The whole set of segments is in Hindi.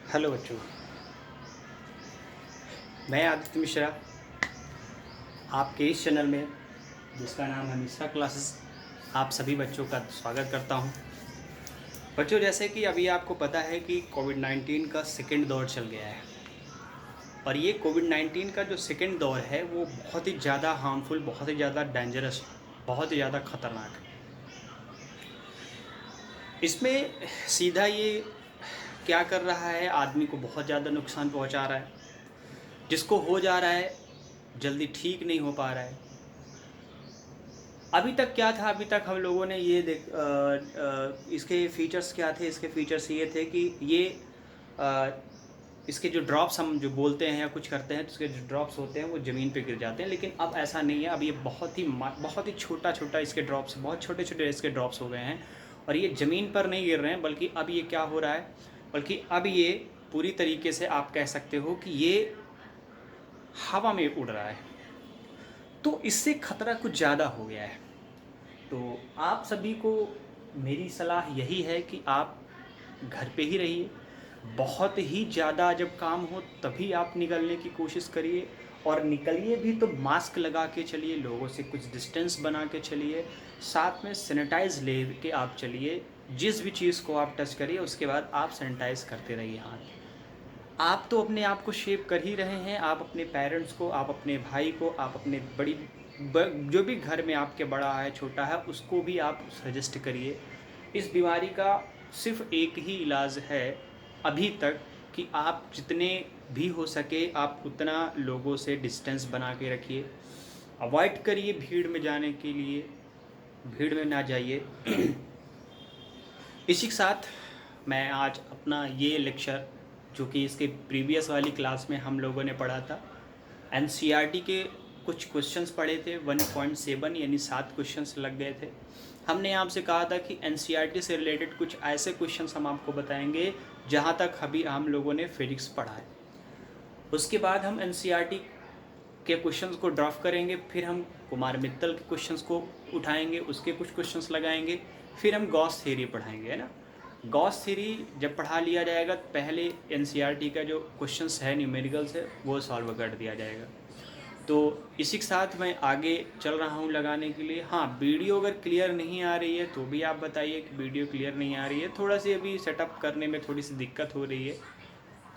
हेलो बच्चों, मैं आदित्य मिश्रा आपके इस चैनल में जिसका नाम है मिश्रा क्लासेस आप सभी बच्चों का स्वागत करता हूं। बच्चों, जैसे कि अभी आपको पता है कि कोविड-19 का सेकंड दौर चल गया है और ये कोविड-19 का जो सेकंड दौर है वो बहुत ही ज़्यादा हार्मफुल, बहुत ही ज़्यादा डेंजरस, बहुत ही ज़्यादा ख़तरनाक है। इसमें सीधा ये क्या कर रहा है, आदमी को बहुत ज़्यादा नुकसान पहुंचा रहा है। जिसको हो जा रहा है जल्दी ठीक नहीं हो पा रहा है। अभी तक क्या था, अभी तक हम लोगों ने ये इसके फीचर्स क्या थे। इसके फीचर्स ये थे कि ये अ, इसके जो ड्रॉप्स हम जो बोलते हैं या कुछ करते हैं तो इसके जो ड्रॉप्स होते हैं वो ज़मीन पे गिर जाते हैं। लेकिन अब ऐसा नहीं है। अब ये बहुत ही छोटा छोटा इसके ड्रॉप्स, बहुत छोटे छोटे इसके ड्रॉप्स हो गए हैं और ये ज़मीन पर नहीं गिर रहे हैं, बल्कि अब ये क्या हो रहा है, बल्कि अब ये पूरी तरीके से आप कह सकते हो कि ये हवा में उड़ रहा है। तो इससे खतरा कुछ ज़्यादा हो गया है। तो आप सभी को मेरी सलाह यही है कि आप घर पे ही रहिए। बहुत ही ज़्यादा जब काम हो तभी आप निकलने की कोशिश करिए, और निकलिए भी तो मास्क लगा के चलिए, लोगों से कुछ डिस्टेंस बना के चलिए, साथ में सैनिटाइज ले के आप चलिए। जिस भी चीज़ को आप टच करिए उसके बाद आप सैनिटाइज करते रहिए हाथ। आप तो अपने आप को शेप कर ही रहे हैं। आप अपने पेरेंट्स को, आप अपने भाई को, आप अपने जो भी घर में आपके बड़ा है छोटा है उसको भी आप सजेस्ट करिए। इस बीमारी का सिर्फ एक ही इलाज है अभी तक, कि आप जितने भी हो सके आप उतना लोगों से डिस्टेंस बना के रखिए। अवॉइड करिए भीड़ में जाने के लिए, भीड़ में ना जाइए। इसी के साथ मैं आज अपना ये लेक्चर, जो कि इसके प्रीवियस वाली क्लास में हम लोगों ने पढ़ा था, एनसीईआरटी के कुछ क्वेश्चंस पढ़े थे। 1.7 यानी 7 क्वेश्चंस लग गए थे। हमने आपसे कहा था कि एनसीईआरटी से रिलेटेड कुछ ऐसे क्वेश्चंस हम आपको बताएंगे जहां तक अभी हम लोगों ने फिजिक्स पढ़ा है। उसके बाद हम एनसीईआरटी के क्वेश्चंस को ड्राफ्ट करेंगे, फिर हम कुमार मित्तल के क्वेश्चंस को उठाएंगे, उसके कुछ क्वेश्चंस लगाएंगे, फिर हम गॉस थ्योरी पढ़ाएंगे, है ना। गॉस थ्योरी जब पढ़ा लिया जाएगा तो पहले एनसीईआरटी का जो क्वेश्चंस है न्यूमेरिकल्स है वो सॉल्व कर दिया जाएगा। तो इसी के साथ मैं आगे चल रहा हूँ लगाने के लिए। हाँ, वीडियो अगर क्लियर नहीं आ रही है तो भी आप बताइए कि वीडियो क्लियर नहीं आ रही है। थोड़ा सी अभी सेटअप करने में थोड़ी सी दिक्कत हो रही है,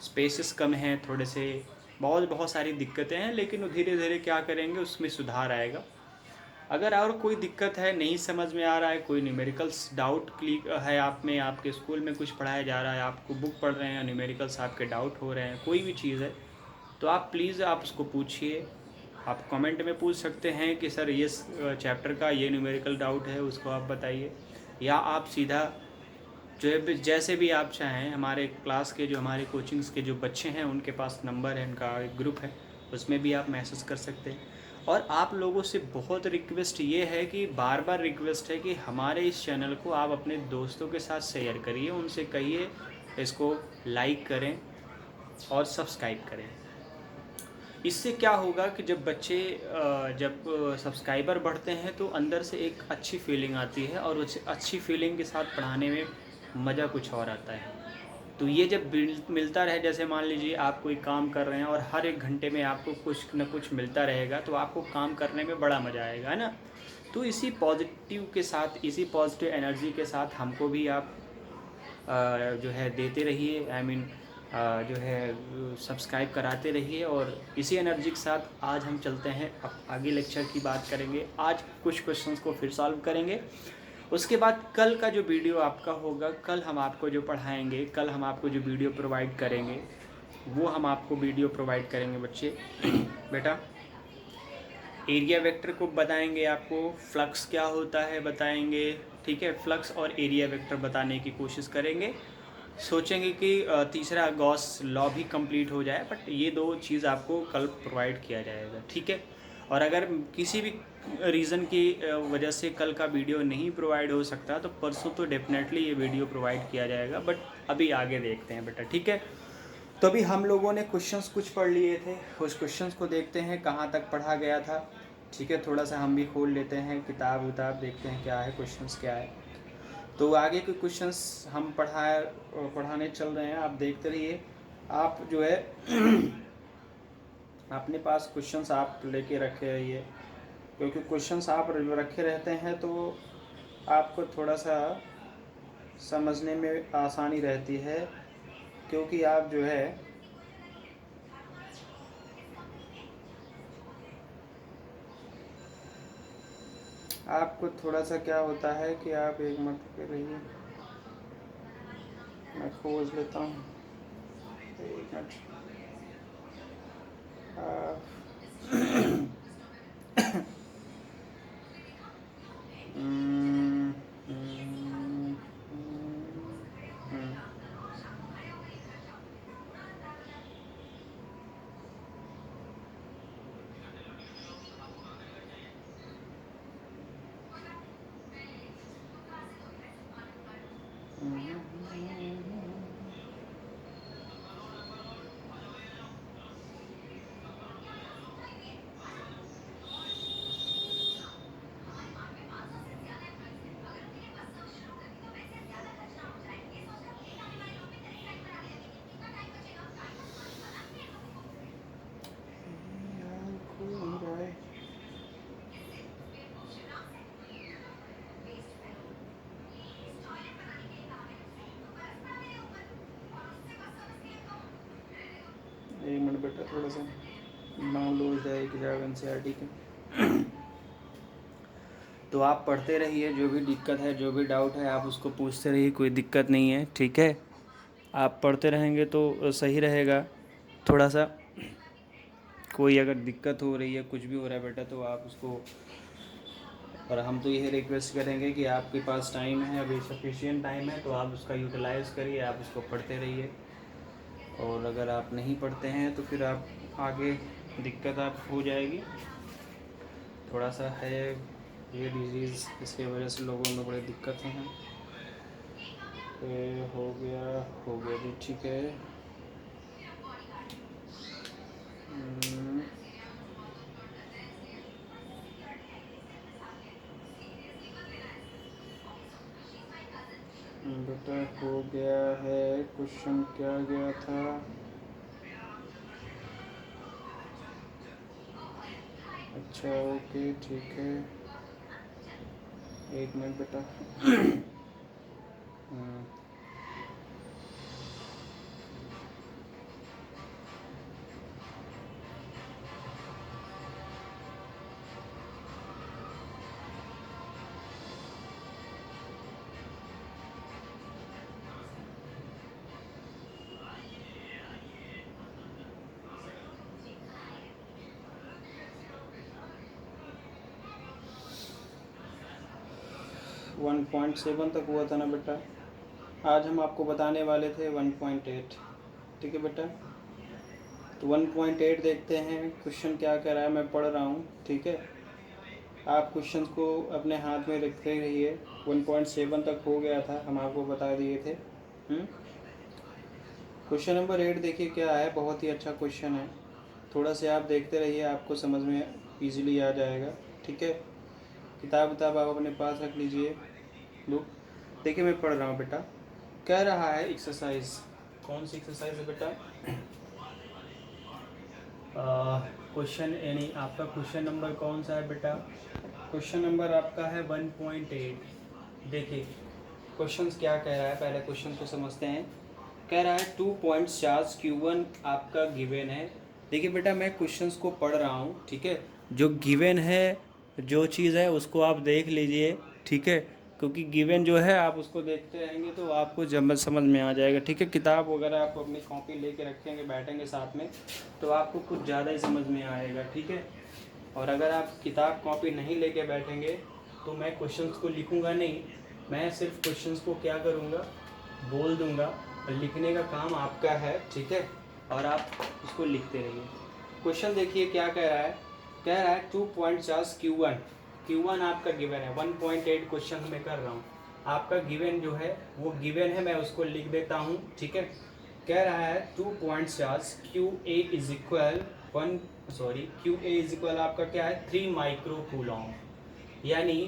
स्पेसेस कम हैं थोड़े से, बहुत सारी दिक्कतें हैं, लेकिन धीरे धीरे क्या करेंगे उसमें सुधार आएगा। अगर और कोई दिक्कत है, नहीं समझ में आ रहा है, कोई न्यूमेरिकल्स डाउट है आप में, आपके स्कूल में कुछ पढ़ाया जा रहा है, आपको बुक पढ़ रहे हैं, न्यूमेरिकल्स आपके डाउट हो रहे हैं, कोई भी चीज़ है तो आप प्लीज़ आप उसको पूछिए। आप कमेंट में पूछ सकते हैं कि सर ये चैप्टर का ये न्यूमेरिकल डाउट है, उसको आप बताइए। या आप सीधा जैसे भी आप चाहें, हमारे क्लास के जो हमारे कोचिंग्स के जो बच्चे हैं उनके पास नंबर है, उनका एक ग्रुप है, उसमें भी आप मैसेज कर सकते हैं। और आप लोगों से बहुत रिक्वेस्ट ये है कि बार बार रिक्वेस्ट है कि हमारे इस चैनल को आप अपने दोस्तों के साथ शेयर करिए, उनसे कहिए इसको लाइक करें और सब्सक्राइब करें। इससे क्या होगा कि जब बच्चे जब सब्सक्राइबर बढ़ते हैं तो अंदर से एक अच्छी फीलिंग आती है, और उस अच्छी फीलिंग के साथ पढ़ाने में मज़ा कुछ और आता है। तो ये जब मिलता रहे, जैसे मान लीजिए आप कोई काम कर रहे हैं और हर एक घंटे में आपको कुछ न कुछ मिलता रहेगा तो आपको काम करने में बड़ा मज़ा आएगा, है ना। तो इसी पॉजिटिव के साथ, इसी पॉजिटिव एनर्जी के साथ हमको भी आप जो है देते रहिए, आई मीन जो है सब्सक्राइब कराते रहिए। और इसी एनर्जी के साथ आज हम चलते हैं, अब आगे लेक्चर की बात करेंगे। आज कुछ क्वेश्चंस को फिर सॉल्व करेंगे। उसके बाद कल का जो वीडियो आपका होगा, कल हम आपको जो पढ़ाएंगे, कल हम आपको जो वीडियो प्रोवाइड करेंगे वो हम आपको वीडियो प्रोवाइड करेंगे बच्चे। बेटा, एरिया वेक्टर को बताएंगे, आपको फ्लक्स क्या होता है बताएंगे, ठीक है। फ्लक्स और एरिया वेक्टर बताने की कोशिश करेंगे। सोचेंगे कि तीसरा गॉस लॉ भी कंप्लीट हो जाए, बट ये दो चीज़ आपको कल प्रोवाइड किया जाएगा, ठीक है। और अगर किसी भी रीज़न की वजह से कल का वीडियो नहीं प्रोवाइड हो सकता तो परसों तो डेफिनेटली ये वीडियो प्रोवाइड किया जाएगा, बट अभी आगे देखते हैं बेटा, ठीक है। तो अभी हम लोगों ने क्वेश्चंस कुछ पढ़ लिए थे, उस क्वेश्चंस को देखते हैं कहाँ तक पढ़ा गया था, ठीक है। थोड़ा सा हम भी खोल लेते हैं किताब उताब, देखते हैं क्या है, क्वेश्चंस क्या है। तो आगे के क्वेश्चंस हम पढ़ाने चल रहे हैं, आप देखते रहिए। आप जो है अपने पास क्वेश्चंस आप लेके रखे रहिए, क्योंकि क्वेश्चंस आप रखे रहते हैं तो आपको थोड़ा सा समझने में आसानी रहती है, क्योंकि आप जो है आपको थोड़ा सा क्या होता है कि आप एक मिनट के रहिए, मैं खोज लेता हूँ, एक मिनट। हम्म, हम्म, हम्म, यार कोई नहीं रहा है। एक मिनट बेटा, थोड़ा सा डाउनलोड हो जाए किताब एनसीईआरटी की। तो आप पढ़ते रहिए, जो भी दिक्कत है, जो भी डाउट है, आप उसको पूछते रहिए, कोई दिक्कत नहीं है, ठीक है। आप पढ़ते रहेंगे तो सही रहेगा। थोड़ा सा कोई अगर दिक्कत हो रही है, कुछ भी हो रहा है बेटा, तो आप उसको, और हम तो यही रिक्वेस्ट करेंगे कि आपके पास टाइम है, अभी सफिशिएंट टाइम है, तो आप उसका यूटिलाइज़ करिए, आप उसको पढ़ते रहिए। और अगर आप नहीं पढ़ते हैं तो फिर आप आगे दिक्कत आप हो जाएगी। थोड़ा सा है ये डिजीज़, इसकी वजह से लोगों में बड़ी दिक्कत हैं। हो गया जी, ठीक है। बेटा हो गया है, क्वेश्चन क्या गया था? अच्छा ओके ठीक है, एक मिनट बेटा। 1.7 तक हुआ था ना बेटा। आज हम आपको बताने वाले थे 1.8, ठीक है बेटा। तो 1.8 देखते हैं क्वेश्चन क्या कह रहा है, मैं पढ़ रहा हूँ, ठीक है। आप क्वेश्चन को अपने हाथ में रखते रहिए। 1.7 तक हो गया था, हम आपको बता दिए थे। क्वेश्चन नंबर 8 देखिए क्या है, बहुत ही अच्छा क्वेश्चन है। थोड़ा से आप देखते रहिए, आपको समझ में इजीली आ जाएगा, ठीक है। किताब आप अपने पास रख लीजिए, बुक। देखिए मैं पढ़ रहा हूँ बेटा। कह रहा है एक्सरसाइज, कौन सी एक्सरसाइज है बेटा? क्वेश्चन यानी आपका क्वेश्चन नंबर कौन सा है बेटा? क्वेश्चन नंबर आपका है 1.8। देखिए क्वेश्चन क्या कह रहा है, पहले क्वेश्चन को समझते हैं। कह रहा है 2 पॉइंट्स चार्ज Q1 आपका गिवन है। देखिए बेटा मैं क्वेश्चंस को पढ़ रहा हूँ, ठीक है। जो गिवन है, जो चीज़ है उसको आप देख लीजिए, ठीक है। क्योंकि गिवन जो है आप उसको देखते रहेंगे तो आपको जब समझ में आ जाएगा, ठीक है। किताब वगैरह आप अपनी कॉपी लेके रखेंगे, बैठेंगे साथ में, तो आपको कुछ ज़्यादा ही समझ में आएगा, ठीक है। और अगर आप किताब कॉपी नहीं लेके बैठेंगे तो मैं क्वेश्चंस को लिखूंगा नहीं, मैं सिर्फ क्वेश्चंस को क्या करूँगा, बोल दूँगा, और लिखने का काम आपका है, ठीक है। और आप उसको लिखते रहिए। क्वेश्चन देखिए क्या कह रहा है। कह रहा है 2 पॉइंट चार्ज Q1 आपका गिवन है। 1.8 क्वेश्चन मैं कर रहा हूँ, आपका गिवन जो है वो गिवन है, मैं उसको लिख देता हूँ, ठीक है। कह रहा है 2 point charge QA is equal QA is equal आपका क्या है 3 माइक्रो कूलॉम, यानी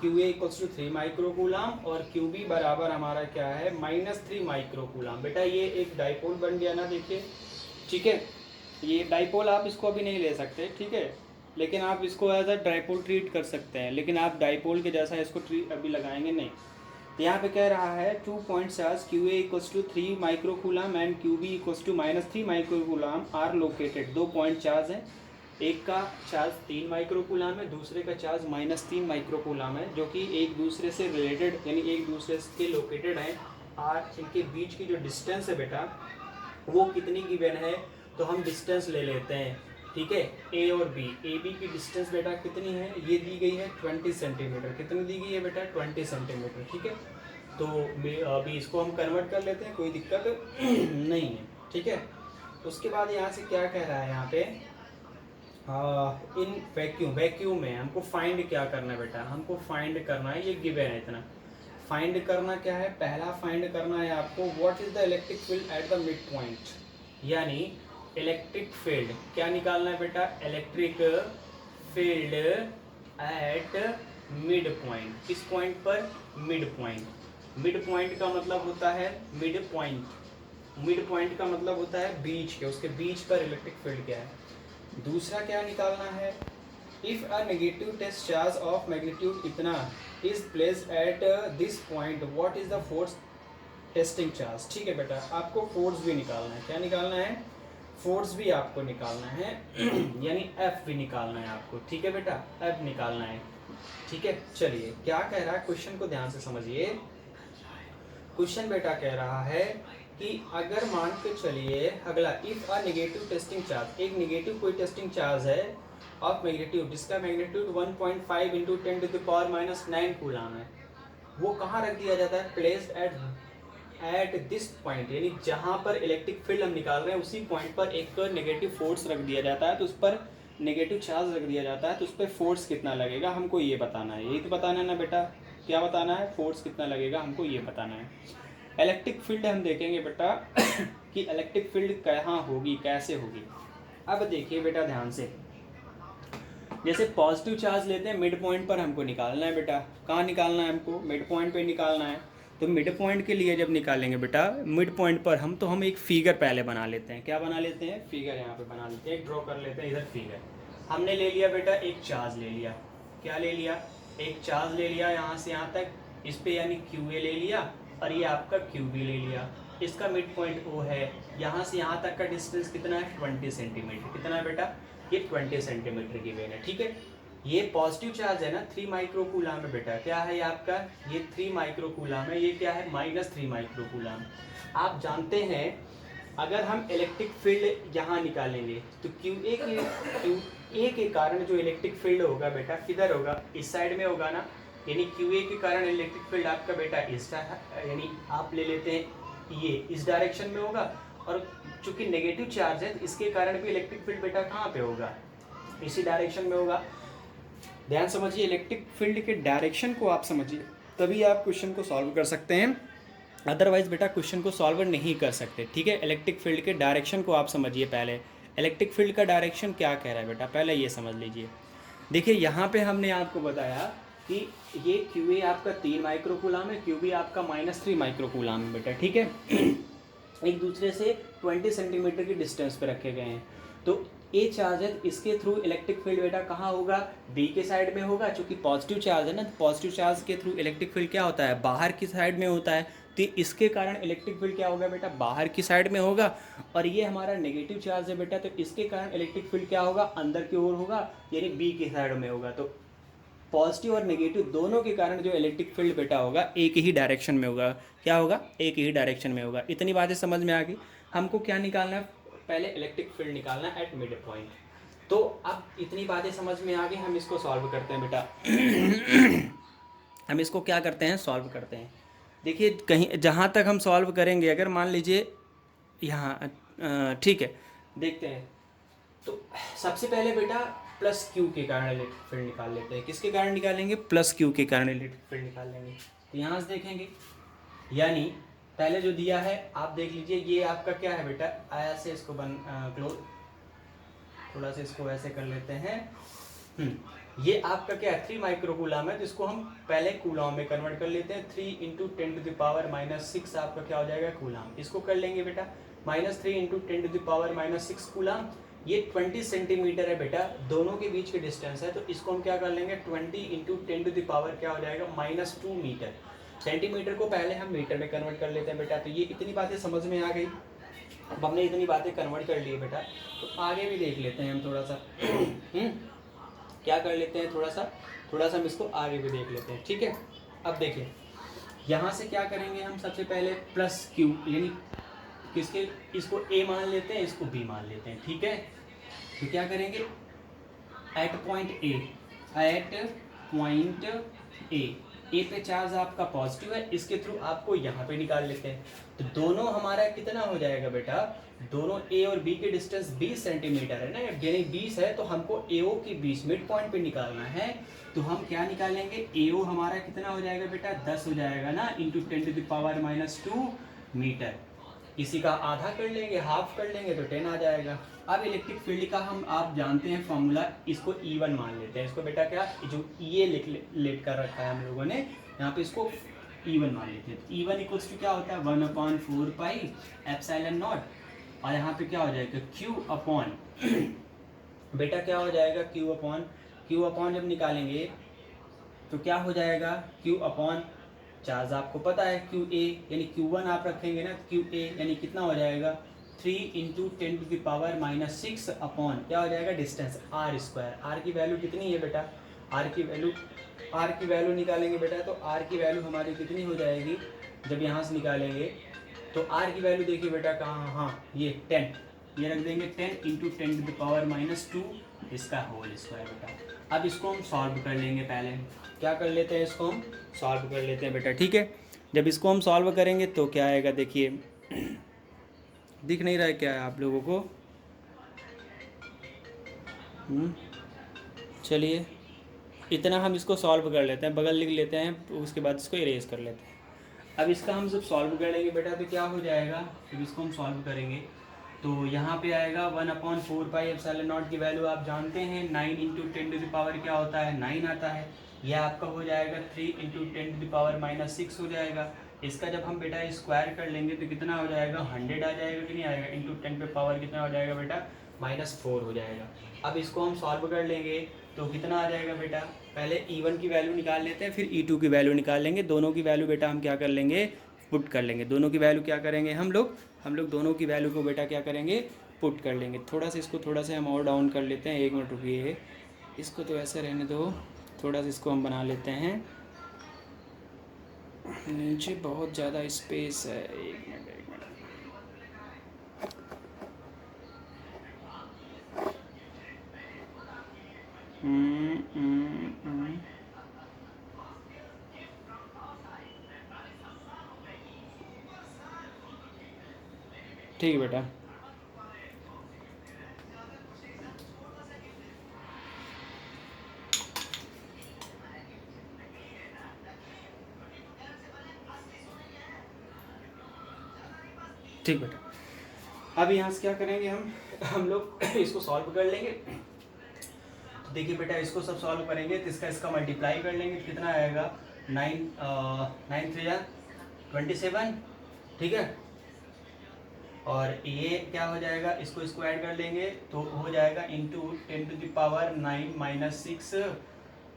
क्यू ए इक्वल्स टू 3 माइक्रोकूलाम और क्यू बी बराबर हमारा क्या है -3 माइक्रोकूलाम। बेटा ये एक डाइपोल बन गया ना, देखिए, ठीक है। ये डाइपोल आप इसको अभी नहीं ले सकते, ठीक है, लेकिन आप इसको एज अ डाइपोल ट्रीट कर सकते हैं, लेकिन आप डाइपोल के जैसा इसको ट्रीट अभी लगाएंगे नहीं। तो यहाँ पे कह रहा है 2 point charge q A equals to 3 microcoulomb and q b equals to -3 microcoulomb are located. 2 point charge हैं, एक का चार्ज 3 माइक्रोकूलाम है, दूसरे का चार्ज -3 माइक्रोकूलाम है, जो कि एक दूसरे से रिलेटेड यानी एक दूसरे के लोकेटेड हैं। आर इनके बीच की जो डिस्टेंस है बेटा वो कितनी गिवन है, तो हम डिस्टेंस ले लेते हैं, ठीक है। ए और बी, ए बी की डिस्टेंस बेटा कितनी है, ये दी गई है 20 सेंटीमीटर। कितनी दी गई है बेटा 20 सेंटीमीटर, ठीक है। तो अभी इसको हम कन्वर्ट कर लेते हैं, कोई दिक्कत नहीं है, ठीक है। उसके बाद यहाँ से क्या कह रहा है यहाँ पे, इन वैक्यूम में हमको फाइंड क्या करना है बेटा, हमको फाइंड करना है, ये गिवन है इतना। फाइंड करना क्या है, पहला फाइंड करना है आपको what is the electric field at the mid point, यानी इलेक्ट्रिक फील्ड क्या निकालना है बेटा, electric field at mid point. किस पॉइंट पर, मिड पॉइंट। मिड पॉइंट का मतलब होता है मिड पॉइंट, मिड पॉइंट का मतलब होता है बीच के, उसके बीच पर इलेक्ट्रिक फील्ड क्या है। दूसरा क्या निकालना है, if a negative test charge of magnitude इतना is placed at this point what is the force testing charge. ठीक है बेटा, आपको फोर्स भी निकालना है, क्या निकालना है, फोर्स भी आपको निकालना है यानी एफ भी निकालना है आपको, ठीक है बेटा, एफ निकालना है, ठीक है। चलिए क्या कह रहा है, क्वेश्चन को ध्यान से समझिए। क्वेश्चन बेटा कह रहा है कि अगर मान के चलिए अगला, if a negative testing charge, एक नेगेटिव कोई टेस्टिंग चार्ज है ऑफ मैग्नीट्यूड जिसका मैग्नीट्यूड 1.5 × 10⁻⁹ कूलम है, वो कहाँ रख दिया जाता है, प्लेस्ड एट दिस पॉइंट, यानी जहाँ पर इलेक्ट्रिक फील्ड हम निकाल रहे हैं उसी पॉइंट पर एक नेगेटिव फोर्स रख दिया जाता है, तो उस पर नेगेटिव चार्ज रख दिया जाता है, तो उस पर फोर्स कितना लगेगा हमको ये बताना है। यही तो बताना है ना बेटा, क्या बताना है, फोर्स कितना लगेगा हमको ये बताना है। इलेक्ट्रिक फील्ड हम देखेंगे बेटा कि इलेक्ट्रिक फील्ड कहाँ होगी, कैसे होगी। अब देखिए बेटा ध्यान से, जैसे पॉजिटिव चार्ज लेते हैं मिड पॉइंट पर हमको निकालना है बेटा, कहाँ निकालना है हमको, मिड पॉइंट पे निकालना है। तो मिड पॉइंट के लिए जब निकालेंगे बेटा मिड पॉइंट पर हम एक फिगर पहले बना लेते हैं, क्या बना लेते हैं, फिगर यहाँ पे बना लेते हैं, एक ड्रॉ कर लेते हैं इधर फिगर। हमने ले लिया बेटा एक चार्ज ले लिया, क्या ले लिया, एक चार्ज ले लिया यहाँ से यहाँ तक, इस पे यानी क्यू ए ले लिया और ये आपका क्यू बी ले लिया, इसका मिड पॉइंट ओ है, यहाँ से यहाँ तक का डिस्टेंस कितना है 20 सेंटीमीटर, कितना है बेटा, ये 20 सेंटीमीटर की वेन है, ठीक है। ये पॉजिटिव चार्ज है ना 3 माइक्रोकूलम है बेटा, क्या है ये आपका, ये 3 माइक्रोकूलम है, ये क्या है -3 माइक्रोकूलम। आप जानते हैं अगर हम इलेक्ट्रिक फील्ड यहाँ निकालेंगे तो क्यू ए के कारण जो इलेक्ट्रिक फील्ड होगा बेटा किधर होगा, इस साइड में होगा ना, यानी क्यू ए के कारण इलेक्ट्रिक फील्ड आपका बेटा इस यानी आप ले लेते हैं ये इस डायरेक्शन में होगा, और चूंकि नेगेटिव चार्ज है तो इसके कारण भी इलेक्ट्रिक फील्ड बेटा कहाँ पे होगा, इसी डायरेक्शन में होगा। ध्यान समझिए, इलेक्ट्रिक फील्ड के डायरेक्शन को आप समझिए, तभी आप क्वेश्चन को सॉल्व कर सकते हैं, अदरवाइज बेटा क्वेश्चन को सॉल्व नहीं कर सकते, ठीक है। इलेक्ट्रिक फील्ड के डायरेक्शन को आप समझिए पहले, इलेक्ट्रिक फील्ड का डायरेक्शन क्या कह रहा है बेटा, पहले ये समझ लीजिए। देखिए यहाँ पे हमने आपको बताया कि ये क्यू ए आपका 3 माइक्रोकूलम है, क्यू बी आपका -3 माइक्रोकूलम है बेटा, ठीक है एक दूसरे से 20 सेंटीमीटर की डिस्टेंस पे रखे गए हैं। तो ए चार्ज है, इसके थ्रू इलेक्ट्रिक फील्ड बेटा कहाँ होगा, बी के साइड में होगा, क्योंकि पॉजिटिव चार्ज है ना, तो पॉजिटिव चार्ज के थ्रू इलेक्ट्रिक फील्ड क्या होता है, बाहर की साइड में होता है, तो इसके कारण इलेक्ट्रिक फील्ड क्या होगा बेटा, बाहर की साइड में होगा। और ये हमारा नेगेटिव चार्ज है बेटा, तो इसके कारण इलेक्ट्रिक फील्ड क्या होगा, अंदर की ओर होगा, यानी बी की साइड में होगा। तो पॉजिटिव और नेगेटिव दोनों के कारण जो इलेक्ट्रिक फील्ड बेटा होगा एक ही डायरेक्शन में होगा, क्या होगा, एक ही डायरेक्शन में होगा। इतनी बातें समझ में आ गई। हमको क्या निकालना है, पहले इलेक्ट्रिक फील्ड निकालना है एट मिड पॉइंट। तो अब इतनी बातें समझ में आ गई, हम इसको सॉल्व करते हैं बेटा हम इसको क्या करते हैं, सॉल्व करते हैं। देखिए कहीं जहाँ तक हम सॉल्व करेंगे, अगर मान लीजिए यहाँ ठीक है, देखते हैं। तो सबसे पहले बेटा प्लस क्यू के कारण इलेक्ट्रिक फील्ड निकाल लेते हैं, किसके कारण निकालेंगे, प्लस क्यू के कारण इलेक्ट्रिक फील्ड निकाल लेंगे। तो यहाँ से देखेंगे, यानी पहले जो दिया है आप देख लीजिए, ये आपका क्या है बेटा, ऐसे इसको क्लोज, थोड़ा सा इसको ऐसे कर लेते हैं ये आपका क्या है 3 माइक्रो कूलाम है, तो इसको हम पहले कूलाम में कन्वर्ट कर लेते हैं। 3 इंटू 10⁻⁻6 आपका क्या हो जाएगा कूलाम। इसको कर लेंगे बेटा -3 इंटू 10⁻⁻6 कूलाम। ये 20 सेंटीमीटर है बेटा, दोनों के बीच के डिस्टेंस है, तो इसको हम क्या कर लेंगे 20 इंटू 10⁻, क्या हो जाएगा -2 मीटर। सेंटीमीटर को पहले हम मीटर में कन्वर्ट कर लेते हैं बेटा। तो ये इतनी बातें समझ में आ गई। अब हमने इतनी बातें कन्वर्ट कर ली बेटा, तो आगे भी देख लेते हैं हम थोड़ा सा क्या कर लेते हैं, थोड़ा सा हम इसको आगे भी देख लेते हैं। ठीक है, अब देखिए यहाँ से क्या करेंगे हम, सबसे पहले प्लस क्यू यानी किसके, इसको ए मान लेते हैं, इसको बी मान लेते हैं। ठीक है, तो क्या करेंगे एट पॉइंट ए पे चार्ज आपका पॉजिटिव है, इसके थ्रू आपको यहाँ पे निकाल लेते हैं। तो दोनों हमारा कितना हो जाएगा बेटा, दोनों ए और बी के डिस्टेंस 20 सेंटीमीटर है ना, यानी 20 है, तो हमको ए ओ के बीच मिड पॉइंट पे निकालना है। तो हम क्या निकालेंगे, ए ओ हमारा कितना हो जाएगा बेटा 10 हो जाएगा ना, इंटू 10⁻⁻2 मीटर। इसी का आधा कर लेंगे, हाफ कर लेंगे तो 10 आ जाएगा। अब इलेक्ट्रिक फील्ड का हम आप जानते हैं फॉर्मूला, इसको E1 मान लेते हैं। इसको बेटा क्या जो E लिख कर रखा है हम लोगों ने यहाँ पे, इसको E1 मान लेते हैं। तो E1 इक्वल्स टू क्या होता है 1/4 पाई एप्सिलॉन नॉट, और यहाँ पे क्या हो जाएगा Q अपॉन बेटा क्या हो जाएगा Q अपॉन जब निकालेंगे तो क्या हो जाएगा Q अपॉन चार्ज आपको पता है QA यानी Q1 आप रखेंगे ना, QA यानी कितना हो जाएगा 3 इंटू 10⁻⁻6 अपॉन क्या हो जाएगा डिस्टेंस r²। r की वैल्यू कितनी है बेटा, r की वैल्यू निकालेंगे बेटा, तो r की वैल्यू हमारी कितनी हो जाएगी जब यहाँ से निकालेंगे, तो r की वैल्यू देखिए बेटा कहाँ, हाँ ये 10, ये रख देंगे 10 इंटू 10⁻⁻2 इसका होल स्क्वायर बेटा। अब इसको हम सॉल्व कर लेंगे, पहले क्या कर लेते हैं, इसको हम सॉल्व कर लेते हैं बेटा। ठीक है, जब इसको हम सॉल्व करेंगे तो क्या आएगा, देखिए दिख नहीं रहा है क्या है आप लोगों को, चलिए इतना हम इसको सॉल्व कर लेते हैं, बगल लिख लेते हैं, उसके बाद इसको इरेज कर लेते हैं। अब इसका हम जब सॉल्व कर लेंगे बेटा तो क्या हो जाएगा, जब इसको हम सॉल्व करेंगे तो यहाँ पे आएगा 1/4 पाई एप्सिलॉन नॉट की वैल्यू आप जानते हैं 9 इंटू 10⁻, क्या होता है 9 आता है। यह आपका हो जाएगा 3 इंटू 10⁻⁻6 हो जाएगा। इसका जब हम बेटा स्क्वायर कर लेंगे तो कितना हो जाएगा 100 आ जाएगा कि नहीं आएगा, इंटू 10 कितना हो जाएगा बेटा -4 हो जाएगा। अब इसको हम सॉल्व कर लेंगे तो कितना आ जाएगा बेटा, पहले E1 की वैल्यू निकाल लेते हैं, फिर E2 की वैल्यू निकाल लेंगे। दोनों की वैल्यू बेटा हम क्या कर लेंगे, पुट कर लेंगे। दोनों की वैल्यू क्या करेंगे हम लोग दोनों की वैल्यू को बेटा क्या करेंगे, पुट कर लेंगे। थोड़ा सा हम और डाउन कर लेते हैं, 1 मिनट रुकिए, इसको तो ऐसे रहने दो, थोड़ा सा इसको हम बना लेते हैं, नीचे बहुत ज़्यादा स्पेस है। 1 मिनट ठीक है बेटा, ठीक बेटा। अब यहाँ से क्या करेंगे हम लोग इसको सॉल्व कर लेंगे। तो देखिए बेटा इसको सब सॉल्व करेंगे तो इसका मल्टीप्लाई कर लेंगे तो कितना आएगा 9 3 27, ठीक है। और ये क्या हो जाएगा, इसको स्क्वायर कर लेंगे तो हो जाएगा इंटू 10⁻9 -6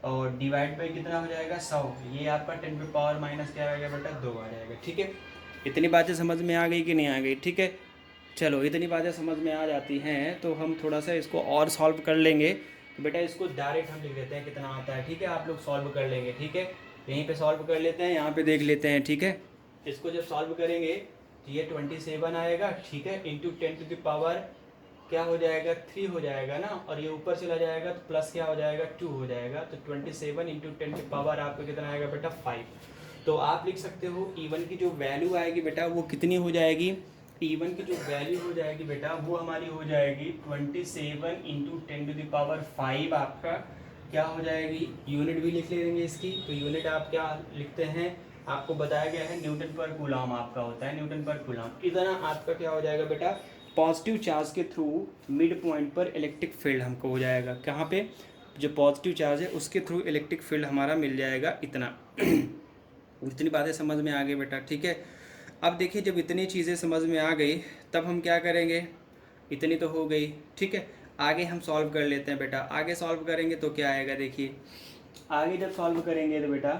और डिवाइड बाई कितना हो जाएगा 100। ये आपका 10⁻- क्या आएगा बेटा 2 आ जाएगा। ठीक है, इतनी बातें समझ में आ गई कि नहीं आ गई, ठीक है। चलो इतनी बातें समझ में आ जाती हैं तो हम थोड़ा सा इसको और सॉल्व कर लेंगे। तो बेटा इसको डायरेक्ट हम लिख देते हैं कितना आता है, ठीक है। आप लोग सॉल्व कर लेंगे, ठीक है। यहीं पे सॉल्व कर लेते हैं, यहाँ पे देख लेते हैं, ठीक है। इसको जब सॉल्व करेंगे तो ये 27 आएगा, ठीक है, इंटू 10⁻, क्या हो जाएगा 3 हो जाएगा ना, और ये ऊपर चला जाएगा तो प्लस क्या हो जाएगा 2 हो जाएगा। तो 27 इंटू 10⁻, आपको कितना आएगा बेटा 5। तो आप लिख सकते हो E1 की जो वैल्यू आएगी बेटा वो कितनी हो जाएगी, E1 की जो वैल्यू हो जाएगी बेटा वो हमारी हो जाएगी 27 इंटू 10⁵ आपका क्या हो जाएगी। यूनिट भी लिख लेंगे इसकी, तो यूनिट आप क्या लिखते हैं, आपको बताया गया है न्यूटन पर कूलम आपका होता है, न्यूटन पर कूलम। इतना आपका क्या हो जाएगा बेटा, पॉजिटिव चार्ज के थ्रू मिड पॉइंट पर इलेक्ट्रिक फील्ड हमको हो जाएगा, कहाँ पे जो पॉजिटिव चार्ज है उसके थ्रू इलेक्ट्रिक फील्ड हमारा मिल जाएगा इतना। इतनी बातें समझ में आ गई बेटा, ठीक है। अब देखिए जब इतनी चीज़ें समझ में आ गई तब हम क्या करेंगे, इतनी तो हो गई, ठीक है। आगे हम सॉल्व कर लेते हैं बेटा। आगे सॉल्व करेंगे तो क्या आएगा, देखिए आगे जब सॉल्व करेंगे तो बेटा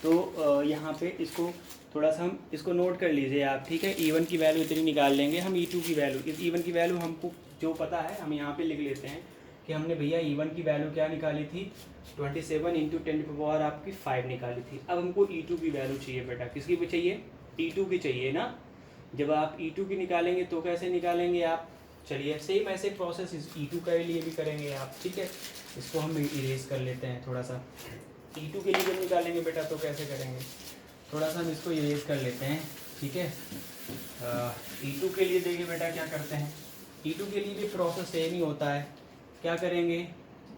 तो यहाँ पे इसको थोड़ा सा हम इसको नोट कर लीजिए आप, ठीक है। E1 की वैल्यू इतनी निकाल लेंगे हम, E2 की वैल्यू, इस E1 की वैल्यू हमको जो पता है हम यहाँ पे लिख लेते हैं कि हमने भैया E1 की वैल्यू क्या निकाली थी, 27 × 10⁻⁵ आपकी 5 निकाली थी। अब हमको E2 की वैल्यू चाहिए बेटा, किसकी भी चाहिए, E2 की चाहिए ना। जब आप E2 की निकालेंगे तो कैसे निकालेंगे आप, चलिए सेम ऐसे प्रोसेस इस E2 के लिए भी करेंगे आप, ठीक है। इसको हम इरेज कर लेते हैं थोड़ा सा। E2 के लिए जब निकालेंगे बेटा तो कैसे करेंगे, थोड़ा सा हम इसको इरेज कर लेते हैं, ठीक है। E2 के लिए देखिए बेटा क्या करते हैं, E2 के लिए भी प्रोसेस सेम ही होता है। क्या करेंगे,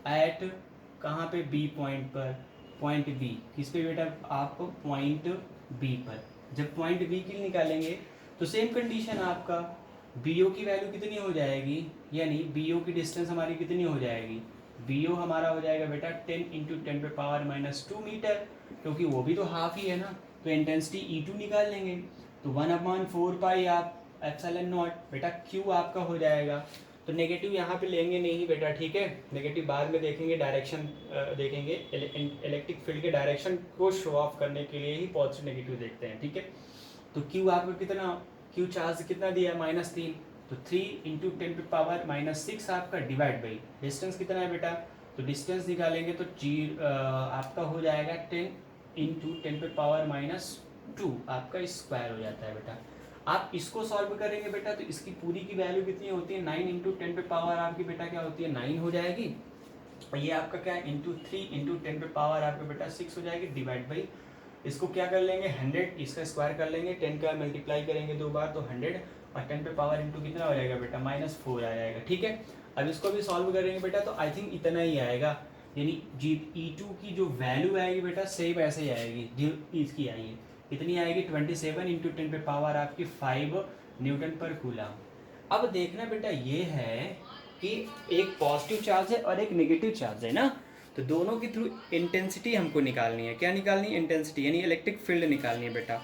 एट कहाँ पे, बी पॉइंट पर, पॉइंट बी किस पे बेटा, आप पॉइंट बी पर जब पॉइंट बी के लिए निकालेंगे तो सेम कंडीशन आपका BO की वैल्यू कितनी हो जाएगी, यानी BO की डिस्टेंस हमारी कितनी हो जाएगी, BO हमारा हो जाएगा बेटा 10 × 10⁻² मीटर, क्योंकि वो भी तो हाफ ही है ना। तो इंटेंसिटी E2 निकाल लेंगे तो 1/4 आप ε0 बेटा Q आपका हो जाएगा। तो नेगेटिव यहाँ पे लेंगे नहीं बेटा, ठीक है। नेगेटिव बाद में देखेंगे, डायरेक्शन देखेंगे, इलेक्ट्रिक फील्ड के डायरेक्शन को शो ऑफ करने के लिए ही पॉजिटिव नेगेटिव देखते हैं, ठीक है। तो Q आपका कितना, Q चार्ज कितना दिया है, -3, तो 3 × 10⁻⁻6 आपका डिवाइड बाई डिस्टेंस कितना है बेटा, तो डिस्टेंस निकालेंगे तो आपका हो जाएगा 10 × 10⁻² आपका स्क्वायर हो जाता है बेटा। आप इसको सॉल्व करेंगे बेटा तो इसकी पूरी की वैल्यू कितनी होती है, 9 × 10 पे पावर आपकी बेटा क्या होती है, 9 हो जाएगी। और ये आपका क्या है, ×3 × 10 पे पावर आपका बेटा 6 हो जाएगी, डिवाइड बाई इसको क्या कर लेंगे 100, इसका स्क्वायर कर लेंगे, 10 का मल्टीप्लाई करेंगे 2 बार तो 100, और 10 पे पावर इंटू कितना हो जाएगा बेटा, -4 आ जाएगा, ठीक है। अब इसको भी सॉल्व करेंगे बेटा तो आई थिंक इतना ही आएगा, यानी E2 की जो वैल्यू आएगी बेटा सेम ऐसे ही आएगी जो इसकी आई है, कितनी आएगी 27 × 10 पे पावर आपकी 5 न्यूटन पर कूलम। अब देखना बेटा ये है कि एक पॉजिटिव चार्ज है और एक नेगेटिव चार्ज है ना, तो दोनों के थ्रू इंटेंसिटी हमको निकालनी है। क्या निकालनी है, इंटेंसिटी, यानी इलेक्ट्रिक फील्ड निकालनी है बेटा।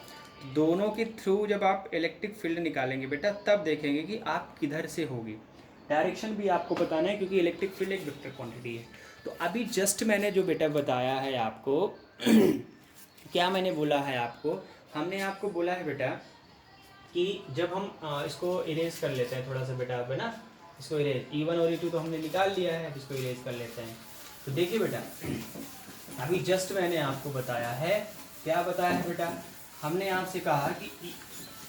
दोनों के थ्रू जब आप इलेक्ट्रिक फील्ड निकालेंगे बेटा तब देखेंगे कि आप किधर से होगी, डायरेक्शन भी आपको बताना है क्योंकि इलेक्ट्रिक फील्ड एक वेक्टर क्वांटिटी है। तो अभी जस्ट मैंने जो बेटा बताया है आपको क्या मैंने बोला है आपको, हमने आपको बोला है बेटा कि जब हम इसको इरेज कर लेते हैं थोड़ा सा बेटा, अब है ना, इसको इरेज E1 और E2 तो हमने निकाल लिया है, इसको इरेज कर लेते हैं। तो देखिए बेटा अभी जस्ट मैंने आपको बताया है, क्या बताया है बेटा, हमने आपसे कहा कि